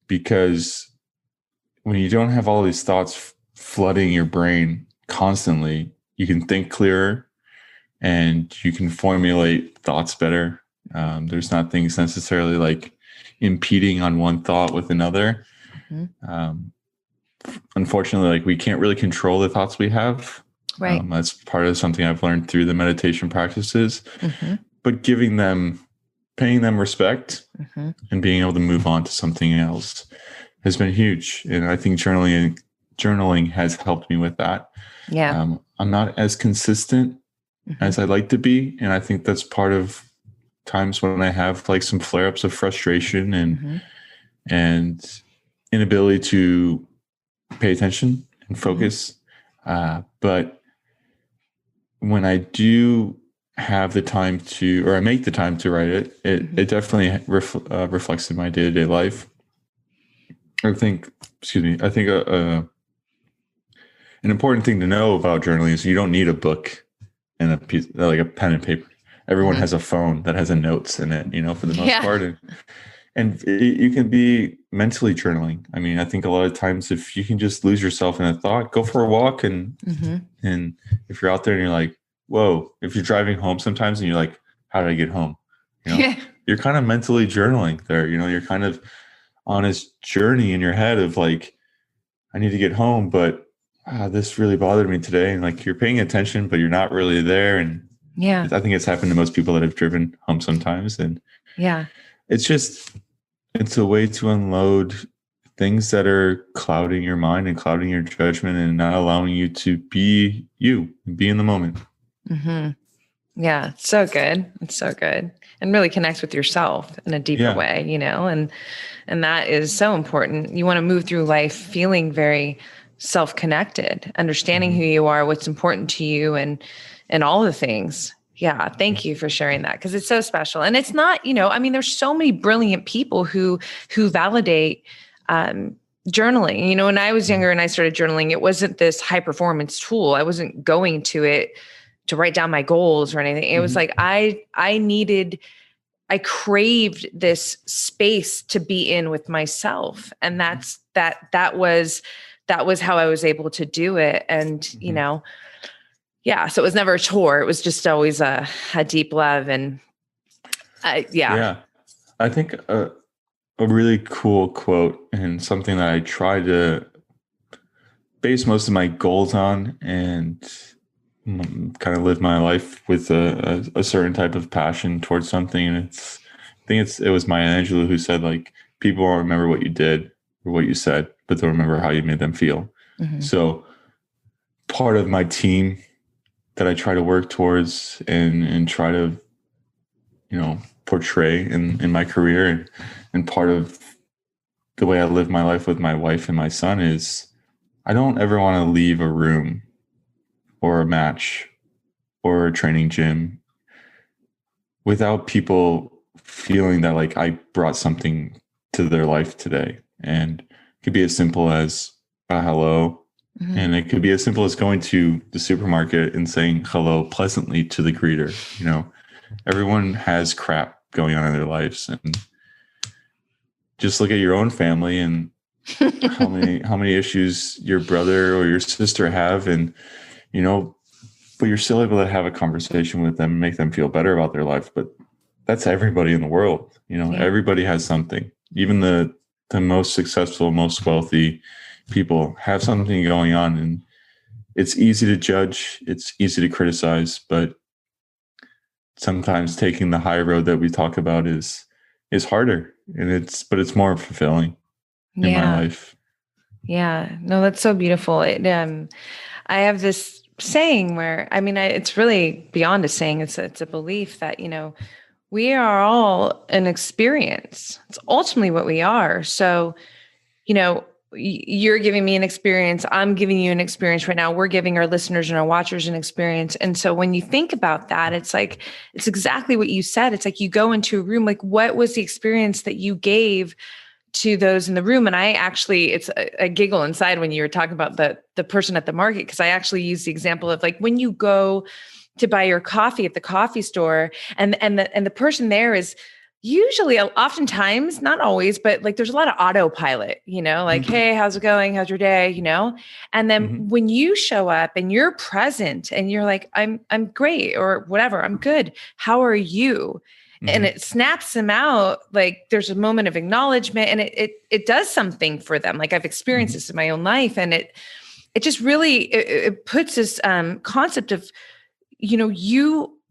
because when you don't have all these thoughts flooding your brain constantly, you can think clearer and you can formulate thoughts better. There's not things necessarily like impeding on one thought with another. Unfortunately, like, we can't really control the thoughts we have. Right. That's part of something I've learned through the meditation practices, but paying them respect and being able to move on to something else has been huge. And I think journaling has helped me with that. Yeah. I'm not as consistent as I'd like to be. And I think that's part of times when I have like some flare-ups of frustration and inability to pay attention and focus. But when I do have the time to, or I make the time to write it, it definitely reflects in my day-to-day life. I think an important thing to know about journaling is you don't need a book and a piece, like a pen and paper. Everyone has a phone that has a notes in it, for the most part. And you can be mentally journaling. I think a lot of times, if you can just lose yourself in a thought, go for a walk. And if you're out there and you're like, whoa, if you're driving home sometimes and you're like, how did I get home? You're kind of mentally journaling there. You're kind of on this journey in your head of like, I need to get home, but this really bothered me today. And like, you're paying attention, but you're not really there. And I think it's happened to most people that have driven home sometimes. And it's a way to unload things that are clouding your mind and clouding your judgment and not allowing you to be you and be in the moment. Yeah. It's so good. It's so good. And really connect with yourself in a deeper way, and that is so important. You want to move through life feeling very self-connected, understanding who you are, what's important to you, and all the things. Yeah. Thank you for sharing that, because it's so special. And it's not, there's so many brilliant people who validate journaling. When I was younger and I started journaling, it wasn't this high performance tool. I wasn't going to it to write down my goals or anything. It was like, I craved this space to be in with myself. And that was how I was able to do it. And, so it was never a chore. It was just always a deep love. And I think a really cool quote and something that I try to base most of my goals on and kind of live my life with a certain type of passion towards something. And it was Maya Angelou who said, like, people won't remember what you did or what you said, but they'll remember how you made them feel. Mm-hmm. So part of my team that I try to work towards and try to, portray in my career and part of the way I live my life with my wife and my son is I don't ever want to leave a room or a match or a training gym without people feeling that like I brought something to their life today. And it could be as simple as a hello. Mm-hmm. And it could be as simple as going to the supermarket and saying hello pleasantly to the greeter. Everyone has crap going on in their lives, and just look at your own family and how many issues your brother or your sister have, and but you're still able to have a conversation with them and make them feel better about their life. But that's everybody in the world. Everybody has something. Even the most successful, most wealthy people have something going on, and it's easy to judge. It's easy to criticize, but sometimes taking the high road that we talk about is harder, and it's more fulfilling in my life. Yeah, no, that's so beautiful. I have this saying where, it's really beyond a saying. It's a belief that, we are all an experience. It's ultimately what we are. So, you're giving me an experience. I'm giving you an experience right now. We're giving our listeners and our watchers an experience. And so when you think about that, it's like, it's exactly what you said. It's like you go into a room, like, what was the experience that you gave to those in the room? And it's a giggle inside when you were talking about the person at the market, because I actually use the example of like when you go to buy your coffee at the coffee store and the person there is usually, oftentimes, not always, but like there's a lot of autopilot, like, mm-hmm. Hey, how's it going? How's your day? And then mm-hmm. when you show up and you're present and you're like, I'm great, or whatever, I'm good. How are you? Mm-hmm. And it snaps them out. Like there's a moment of acknowledgement, and it does something for them. Like I've experienced mm-hmm. this in my own life, and it just really, it puts this concept of,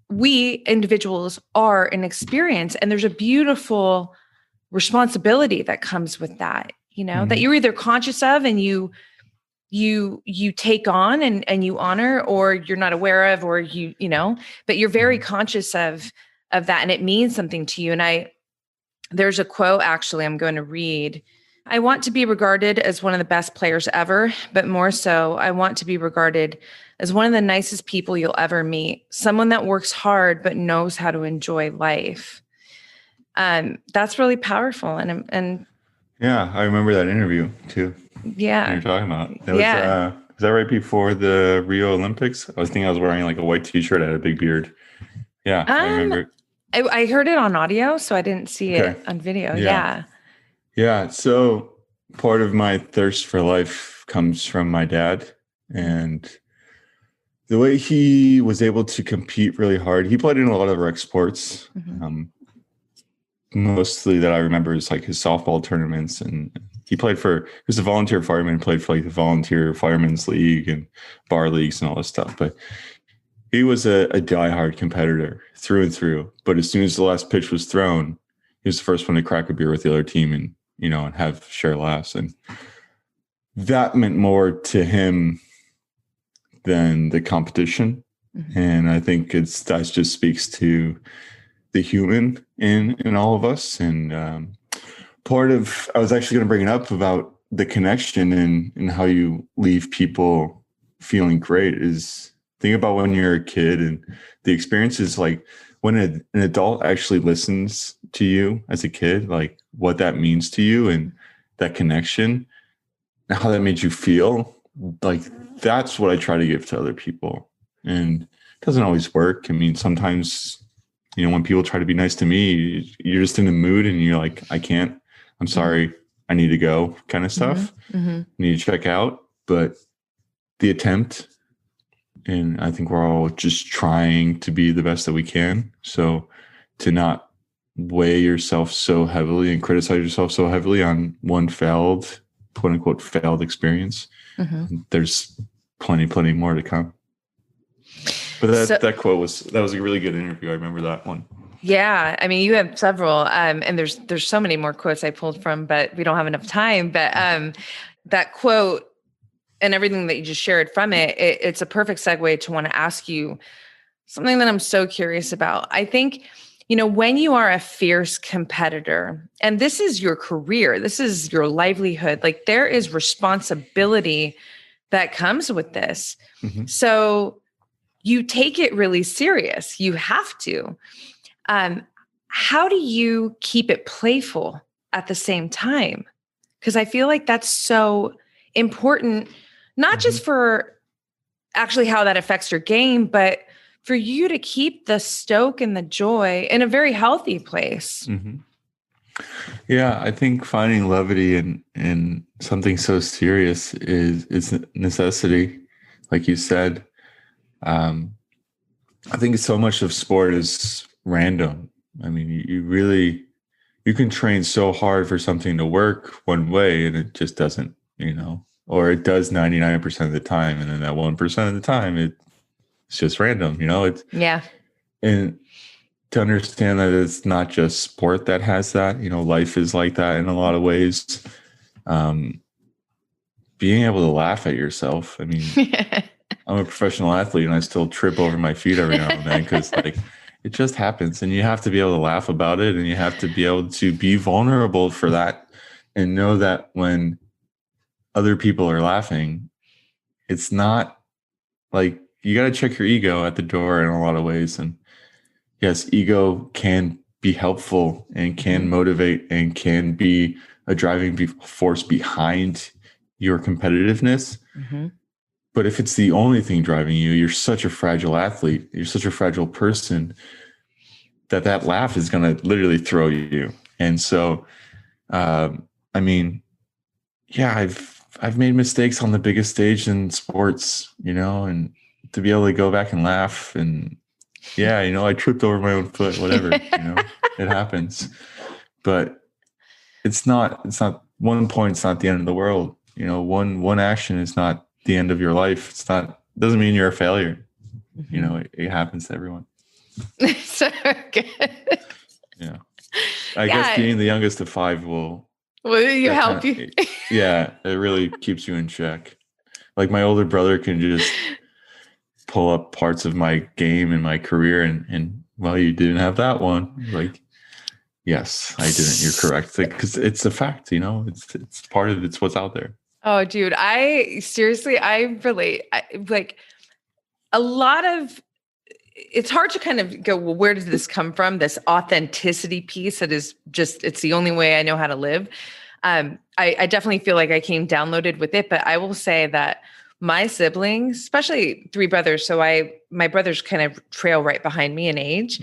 we individuals are an experience, and there's a beautiful responsibility that comes with that, mm-hmm. that you're either conscious of and you take on and you honor, or you're not aware of, or but you're very conscious of that, and it means something to you. And there's a quote, actually, I'm going to read. I want to be regarded as one of the best players ever, but more so, I want to be regarded as one of the nicest people you'll ever meet. Someone that works hard, but knows how to enjoy life. That's really powerful. And yeah, I remember that interview too. Yeah. You're talking about. Was that right before the Rio Olympics? I was wearing like a white t-shirt. I had a big beard. Yeah, I remember. I heard it on audio, so I didn't see it on video. Yeah. Yeah. So part of my thirst for life comes from my dad, and the way he was able to compete really hard. He played in a lot of rec sports. Mm-hmm. Mostly that I remember is like his softball tournaments, and he was a volunteer fireman, played for like the Volunteer Firemen's League and bar leagues and all this stuff. But he was a diehard competitor through and through. But as soon as the last pitch was thrown, he was the first one to crack a beer with the other team and share laughs. And that meant more to him than the competition. Mm-hmm. And I think that just speaks to the human in all of us. And I was actually going to bring it up about the connection and how you leave people feeling great is think about when you're a kid and the experience is like when an adult actually listens to you as a kid, like what that means to you and that connection and how that made you feel. Like that's what I try to give to other people. And it doesn't always work. I mean, sometimes, when people try to be nice to me, you're just in the mood and you're like, I can't, I'm sorry, I need to go kind of stuff. Mm-hmm. Need to check out. But the attempt, and I think we're all just trying to be the best that we can. So to not weigh yourself so heavily and criticize yourself so heavily on one failed, quote unquote, failed experience. There's plenty more to come. But that quote was a really good interview. I remember that one. Yeah. I mean, you have several, and there's so many more quotes I pulled from, but we don't have enough time. But that quote and everything that you just shared from it's a perfect segue to want to ask you something that I'm so curious about. I think, when you are a fierce competitor, and this is your career, this is your livelihood, like there is responsibility that comes with this. So you take it really serious. You have to. How do you keep it playful at the same time? Because I feel like that's so important, not just for actually how that affects your game, but for you to keep the stoke and the joy in a very healthy place. Yeah, I think finding levity in something so serious is a necessity, like you said. I think so much of sport is random. I mean, you can train so hard for something to work one way and it just doesn't, or it does 99% of the time. And then that 1% of the time, it's just random, Yeah. And to understand that it's not just sport that has that, life is like that in a lot of ways. Being able to laugh at yourself. I mean, I'm a professional athlete and I still trip over my feet every now and then because it just happens, and you have to be able to laugh about it, and you have to be able to be vulnerable for that and know that when other people are laughing, it's not like you got to check your ego at the door in a lot of ways. And yes, ego can be helpful and can motivate and can be a driving force behind your competitiveness. But if it's the only thing driving you, you're such a fragile athlete, you're such a fragile person that laugh is going to literally throw you. And so, I mean, yeah, I've made mistakes on the biggest stage in sports, and to be able to go back and laugh and I tripped over my own foot, whatever, it happens. But it's not 1 point. It's not the end of the world. One action is not the end of your life. Doesn't mean you're a failure. It happens to everyone. So good. Yeah. I guess being the youngest of 5 will help you. Yeah. It really keeps you in check. Like my older brother can just pull up parts of my game and my career and well, you didn't have that one. Like, yes, I didn't. You're correct. Because it's a fact, it's part of it's what's out there. Oh, dude, I relate. A lot of, it's hard to kind of go, well, where did this come from? This authenticity piece that is just, it's the only way I know how to live. I definitely feel like I came downloaded with it, but I will say that my siblings, especially 3 brothers, so my brothers kind of trail right behind me in age.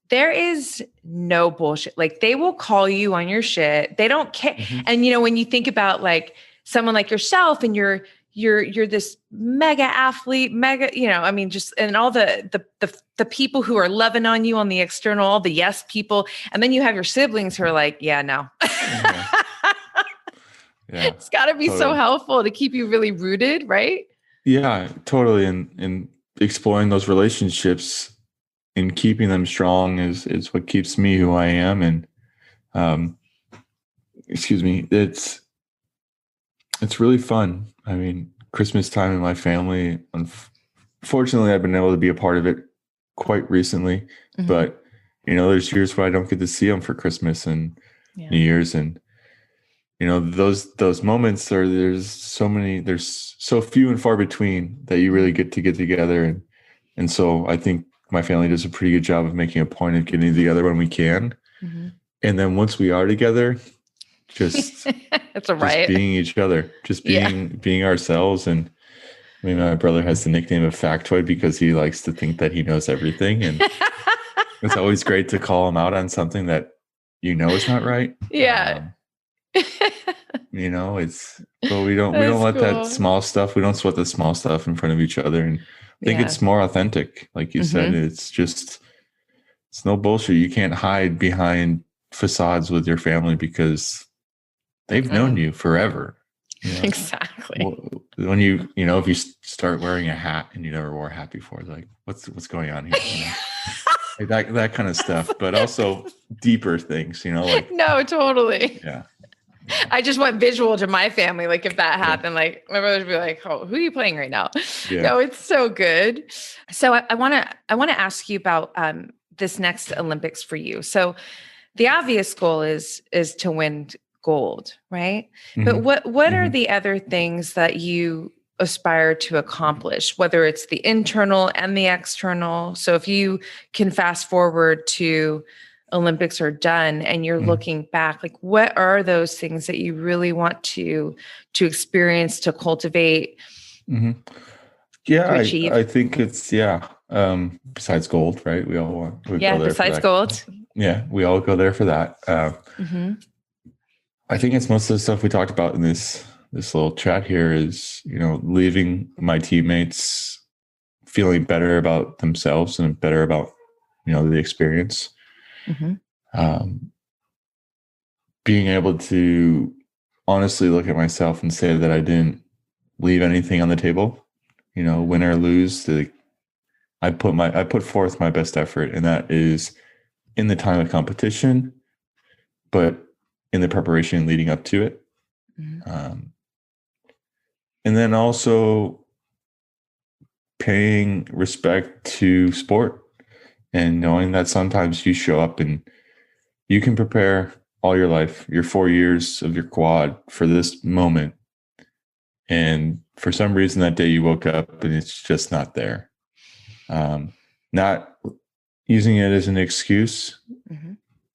There is no bullshit. Like they will call you on your shit. They don't care. And when you think about like someone like yourself and you're this mega athlete, just, and all the people who are loving on you on the external, all the yes people. And then you have your siblings who are like, yeah, no. Yeah, it's gotta be so helpful to keep you really rooted, right? Yeah, totally. And exploring those relationships and keeping them strong is what keeps me who I am. And, it's really fun. I mean, Christmas time in my family, unfortunately, I've been able to be a part of it quite recently, but there's years where I don't get to see them for Christmas and New Year's. And, those moments there's so few and far between that you really get together. And so I think my family does a pretty good job of making a point of getting together when we can. And then once we are together, just it's a riot. Just being each other, just being ourselves. And I mean, my brother has the nickname of Factoid because he likes to think that he knows everything. And it's always great to call him out on something that is not right. Yeah. But we don't let that small stuff, we don't sweat the small stuff in front of each other. And I think it's more authentic. Like you said, it's just It's no bullshit. You can't hide behind facades with your family because they've known you forever. You know? Exactly. When if you start wearing a hat and you never wore a hat before, like what's going on here? You know? Like that kind of stuff, but also deeper things, like no, totally. yeah. I just went visual to my family. Like if that happened, like my brother would be like, "Oh, who are you playing right now?" Yeah. No, it's so good. So I want to ask you about this next Olympics for you. So the obvious goal is to win gold, right? Mm-hmm. But what are the other things that you aspire to accomplish, whether it's the internal and the external? So if you can fast forward to Olympics are done and you're looking back, like what are those things that you really want to experience, to cultivate, to achieve? I think it's besides gold, right? We go there besides for that. Gold. Yeah, we all go there for that. I think it's most of the stuff we talked about in this little chat here is, leaving my teammates feeling better about themselves and better about, the experience. Being able to honestly look at myself and say that I didn't leave anything on the table, win or lose. I put forth my best effort, and that is in the time of competition, but in the preparation leading up to it. And then also paying respect to sport and knowing that sometimes you show up and you can prepare all your life, your 4 years of your quad for this moment. And for some reason that day you woke up and it's just not there. Not using it as an excuse,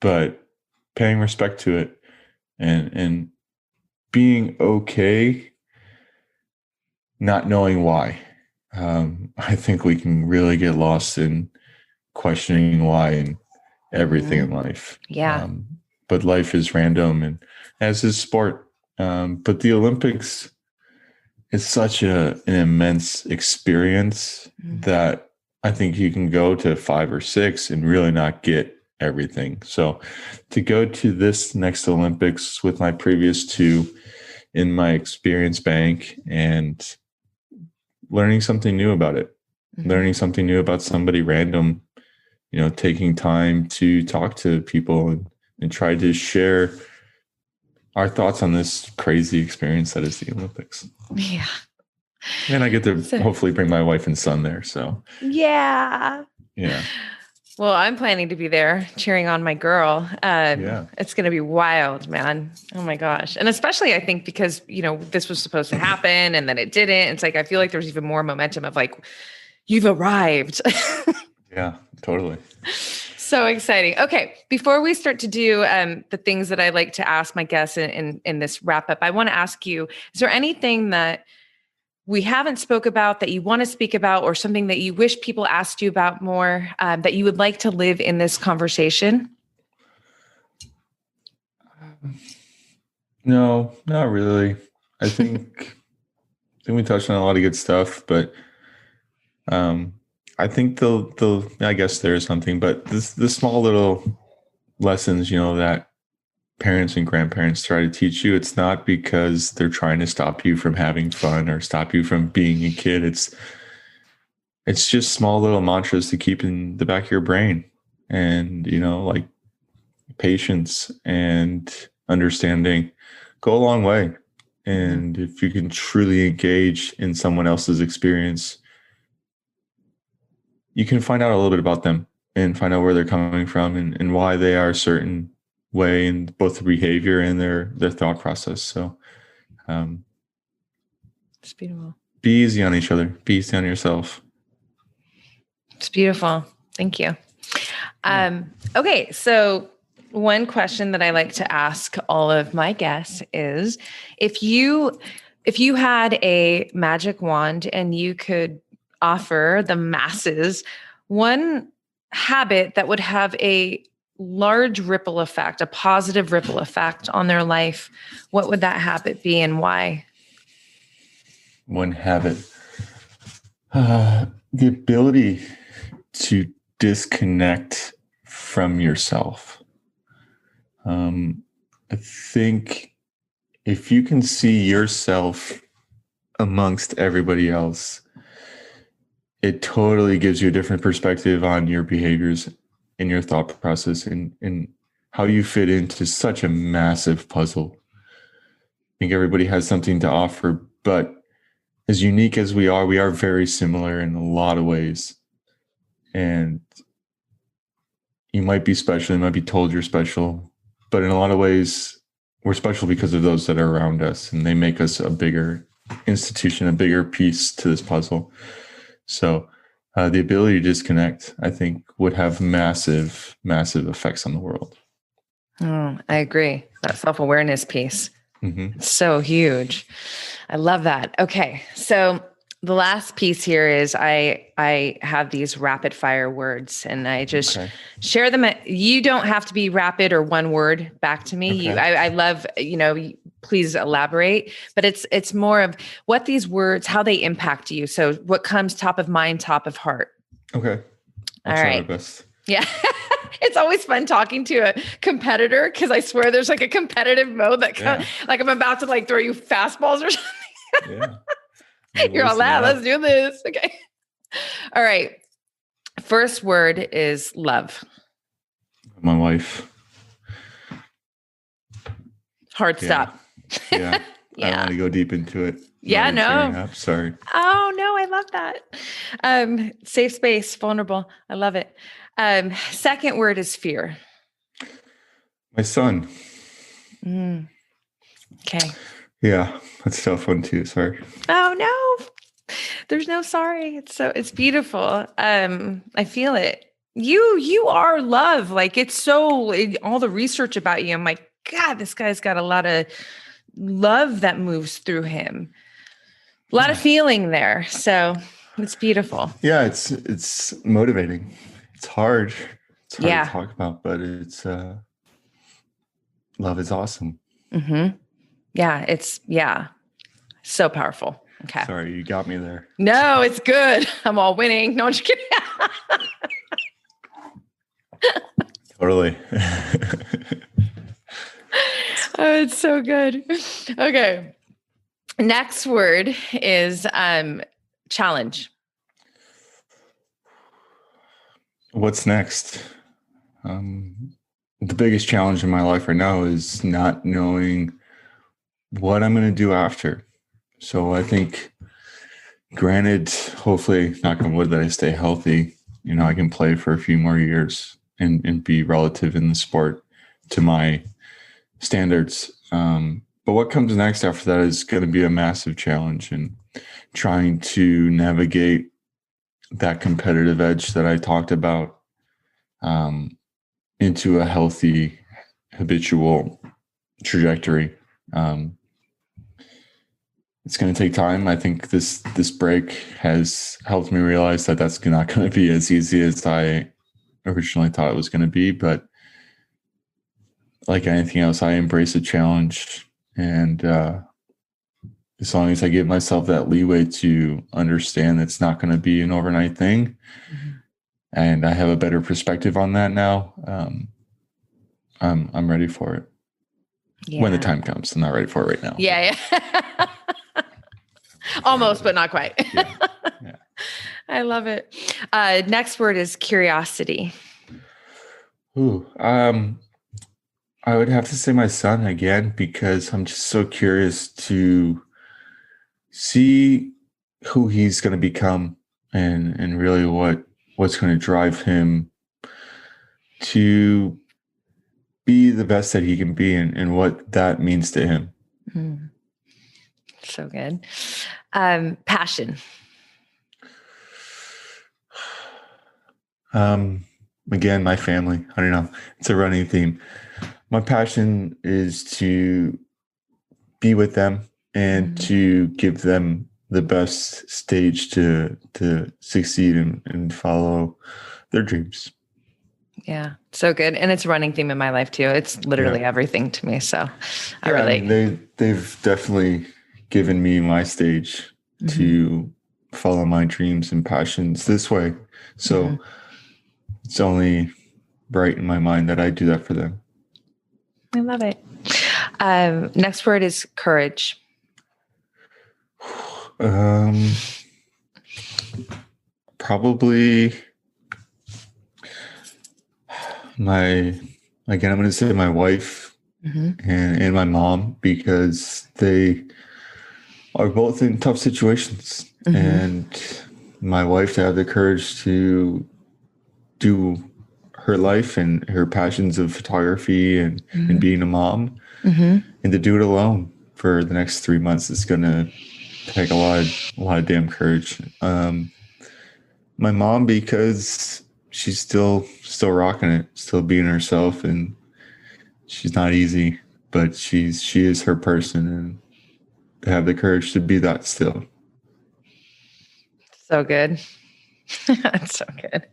but paying respect to it and being okay not knowing why. I think we can really get lost in questioning why in everything in life. Yeah. But life is random, and as is sport. But the Olympics is such an immense experience that I think you can go to 5 or 6 and really not get everything. So to go to this next Olympics with my previous 2 in my experience bank and learning something new about it, learning something new about somebody random, taking time to talk to people and try to share our thoughts on this crazy experience that is the Olympics. Yeah. And I get to hopefully bring my wife and son there. So yeah. Well, I'm planning to be there cheering on my girl. It's going to be wild, man. Oh my gosh. And especially I think because, this was supposed to happen and then it didn't. It's like, I feel like there's even more momentum of like, you've arrived. Yeah, totally. So exciting. Okay. Before we start to do the things that I like to ask my guests in this wrap up, I want to ask you, is there anything that we haven't spoke about that you want to speak about, or something that you wish people asked you about more, that you would like to live in this conversation? No, not really. I think we touched on a lot of good stuff, but I think I guess there is something, but the small little lessons, that parents and grandparents try to teach you, it's not because they're trying to stop you from having fun or stop you from being a kid. It's just small little mantras to keep in the back of your brain, and like patience and understanding go a long way. And if you can truly engage in someone else's experience, you can find out a little bit about them and find out where they're coming from and why they are a certain way in both the behavior and their thought process. So it's beautiful. Be easy on each other. Be easy on yourself. It's beautiful. Thank you. Okay. So one question that I like to ask all of my guests is, if you had a magic wand and you could offer the masses one habit that would have a large ripple effect, a positive ripple effect on their life, what would that habit be and why? One habit. The ability to disconnect from yourself. I think if you can see yourself amongst everybody else, it totally gives you a different perspective on your behaviors and your thought process and how you fit into such a massive puzzle. I think everybody has something to offer, but as unique as we are very similar in a lot of ways. And you might be special, you might be told you're special, but in a lot of ways, we're special because of those that are around us, and they make us a bigger institution, a bigger piece to this puzzle. So the ability to disconnect, I think, would have massive, massive effects on the world. Oh, I agree. That self-awareness piece. Mm-hmm. So huge. I love that. Okay. So the last piece here is I have these rapid fire words, and I just share them. You don't have to be rapid or one word back to me. Okay. I love, please elaborate, but it's more of what these words, how they impact you. So what comes top of mind, top of heart. Okay. I'll try my best. Yeah. It's always fun talking to a competitor, because I swear there's like a competitive mode that like I'm about to like throw you fastballs or something. Yeah. You're all loud. Let's do this. Okay. All right. First word is love. My wife. Hard stop. Yeah. I don't want to go deep into it. Yeah, no. Sorry. Oh, no. I love that. Safe space, vulnerable. I love it. Second word is fear. My son. Okay. Yeah, that's a tough one too. Sorry. Oh no, there's no sorry. It's beautiful. I feel it. You are love. Like all the research about you. I'm like, God, this guy's got a lot of love that moves through him. A lot of feeling there. So it's beautiful. Yeah, it's motivating. It's hard. It's hard to talk about, but it's love is awesome. Mm-hmm. Yeah, so powerful. Okay. Sorry, you got me there. No, it's good. I'm all winning. No, I'm just kidding. Totally. Oh, it's so good. Okay. Next word is challenge. What's next? The biggest challenge in my life right now is not knowing what I'm going to do after. So I think, granted, hopefully, knock on wood, that I stay healthy, I can play for a few more years and be relative in the sport to my standards. But what comes next after that is going to be a massive challenge, and trying to navigate that competitive edge that I talked about into a healthy, habitual trajectory. It's going to take time. I think this break has helped me realize that that's not going to be as easy as I originally thought it was going to be. But like anything else, I embrace a challenge. And as long as I give myself that leeway to understand it's not going to be an overnight thing, and I have a better perspective on that now, I'm ready for it. Yeah. When the time comes. I'm not ready for it right now. Yeah. Almost, but not quite. Yeah. I love it. Next word is curiosity. Ooh, I would have to say my son again, because I'm just so curious to see who he's going to become and really what's going to drive him to be the best that he can be and what that means to him. Mm. So good. Passion. Again, my family. I don't know. It's a running theme. My passion is to be with them and to give them the best stage to succeed and follow their dreams. Yeah, so good. And it's a running theme in my life too. It's literally everything to me. So I relate. They've definitely given me my stage to follow my dreams and passions this way. So it's only bright in my mind that I do that for them. I love it. Next word is courage. Probably I'm going to say my wife and my mom, because they are both in tough situations, and my wife to have the courage to do her life and her passions of photography and being a mom, and to do it alone for the next 3 months is going to take a lot of damn courage. My mom, because she's still rocking it, still being herself, and she's not easy, but she is her person, and to have the courage to be that still. So good. That's so good.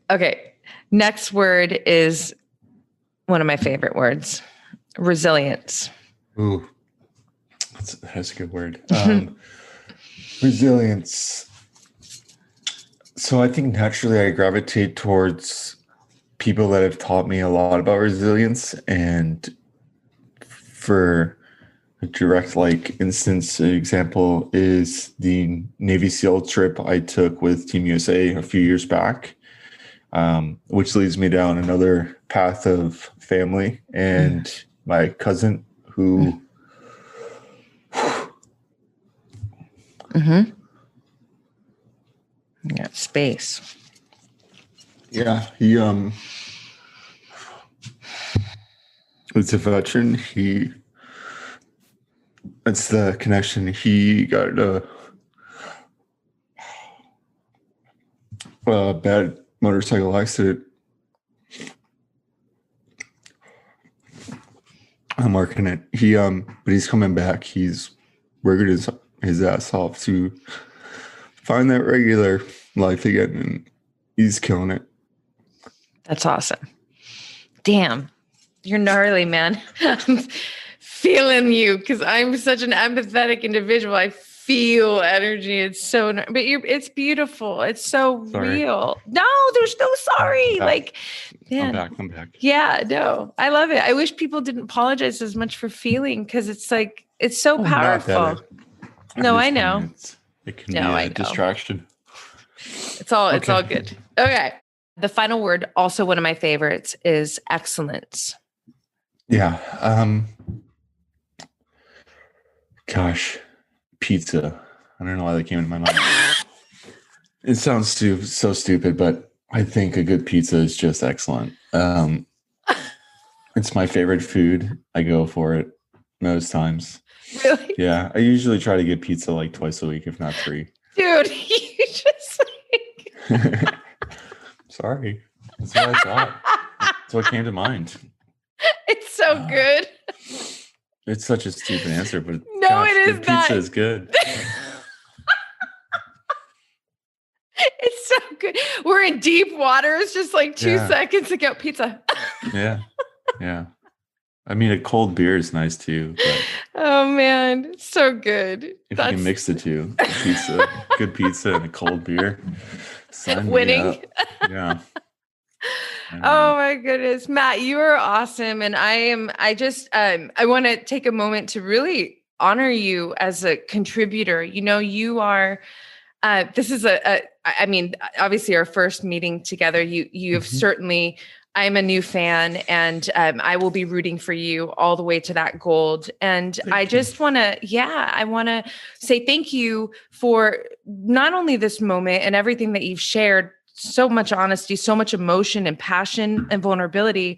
Okay. Next word is one of my favorite words, resilience. Ooh, that's a good word. Resilience. So I think naturally I gravitate towards people that have taught me a lot about resilience. And for a direct example is the Navy SEAL trip I took with Team USA a few years back, which leads me down another path of family and my cousin who Yeah, space. Yeah, he was a veteran. That's the connection. He got a bad motorcycle accident. I'm marking it. But he's coming back. He's working his ass off to find that regular life again, and he's killing it. That's awesome. Damn, you're gnarly, man. I'm feeling you because I'm such an empathetic individual. I feel energy. It's so, but it's beautiful. It's so real. No, there's no sorry. Man. I'm back. Yeah, no, I love it. I wish people didn't apologize as much for feeling, because it's it's so powerful. No, I know. It can be a distraction. It's all good. Okay. The final word, also one of my favorites, is excellence. Yeah. Gosh, pizza. I don't know why that came into my mind. It sounds so stupid, but I think a good pizza is just excellent. It's my favorite food. I go for it most times. Really? Yeah. I usually try to get pizza like twice a week, if not 3. Dude, you just Sorry. That's what I thought. That's what came to mind. It's so good. It's such a stupid answer, but no, gosh, it is not. Pizza is good. It's so good. We're in deep waters just 2 seconds ago. Pizza. Yeah. I mean, a cold beer is nice too. But oh man, so good. If you can mix the two, good pizza and a cold beer. Winning. Yeah. Oh my goodness, Matt, you are awesome. And I want to take a moment to really honor you as a contributor. You are, this is obviously our first meeting together. You have certainly, I'm a new fan, and I will be rooting for you all the way to that gold. And I just want to say thank you for not only this moment and everything that you've shared, so much honesty, so much emotion and passion and vulnerability,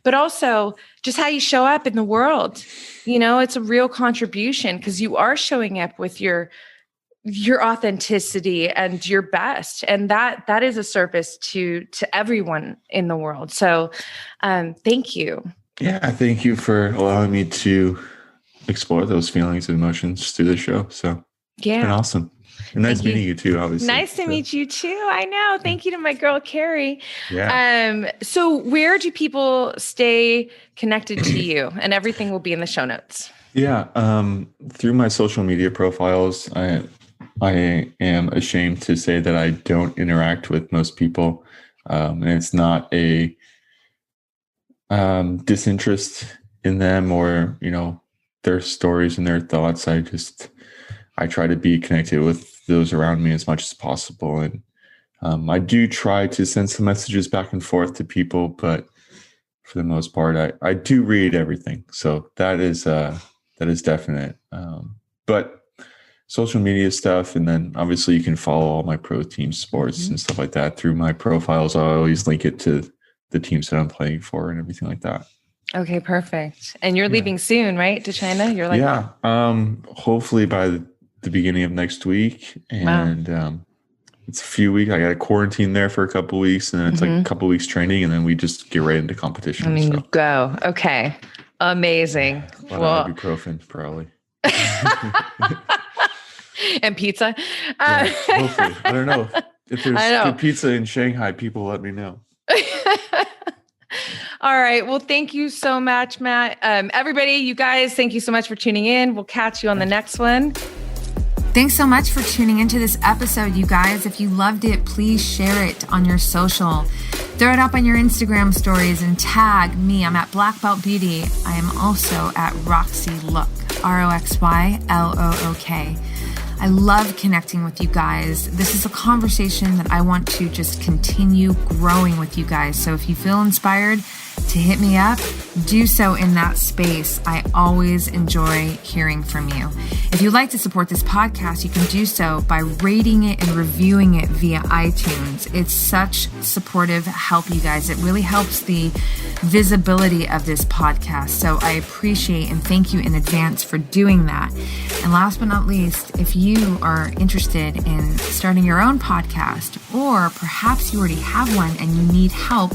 but also just how you show up in the world. It's a real contribution because you are showing up with your authenticity and your best. And that is a service to everyone in the world. So thank you. Yeah. Thank you for allowing me to explore those feelings and emotions through the show. So it's been awesome. And nice meeting you too, obviously. Nice to meet you too. I know. Thank you to my girl, Carrie. Yeah. So where do people stay connected to you? And everything will be in the show notes. Yeah. Through my social media profiles, I am ashamed to say that I don't interact with most people. And it's not a disinterest in them or, their stories and their thoughts. I try to be connected with those around me as much as possible. And I do try to send some messages back and forth to people, but for the most part, I do read everything. So that is definite. But social media stuff, and then obviously you can follow all my pro team sports and stuff like that through my profiles. I always link it to the teams that I'm playing for and everything like that. Okay, perfect. And you're leaving soon, right, to China? You're like, hopefully by the beginning of next week. And it's a few weeks. I got to quarantine there for a couple of weeks, and then it's like a couple of weeks training, and then we just get right into competition. Go. Okay. Amazing. A lot of ibuprofen, probably. And pizza. Hopefully. I don't know. If there's good pizza in Shanghai, people let me know. All right. Well, thank you so much, Matt. Everybody, you guys, thank you so much for tuning in. We'll catch you on the next one. Thanks so much for tuning into this episode, you guys. If you loved it, please share it on your social. Throw it up on your Instagram stories and tag me. I'm at Black Belt Beauty. I am also at Roxy Look, RoxyLook. I love connecting with you guys. This is a conversation that I want to just continue growing with you guys. So if you feel inspired to hit me up, do so in that space. I always enjoy hearing from you. If you'd like to support this podcast, you can do so by rating it and reviewing it via iTunes. It's such supportive help, you guys. It really helps the visibility of this podcast. So I appreciate and thank you in advance for doing that. And last but not least, if you are interested in starting your own podcast, or perhaps you already have one and you need help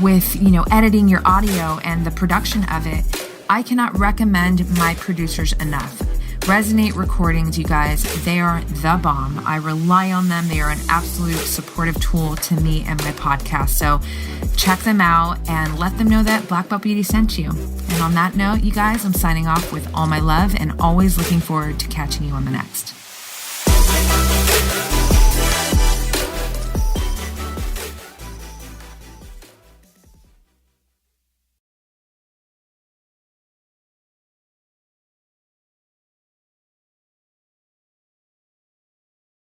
with, editing your audio and the production of it, I cannot recommend my producers enough. Resonate Recordings, you guys, they are the bomb. I rely on them. They are an absolute supportive tool to me and my podcast. So check them out and let them know that Black Belt Beauty sent you. And on that note, you guys, I'm signing off with all my love and always looking forward to catching you on the next.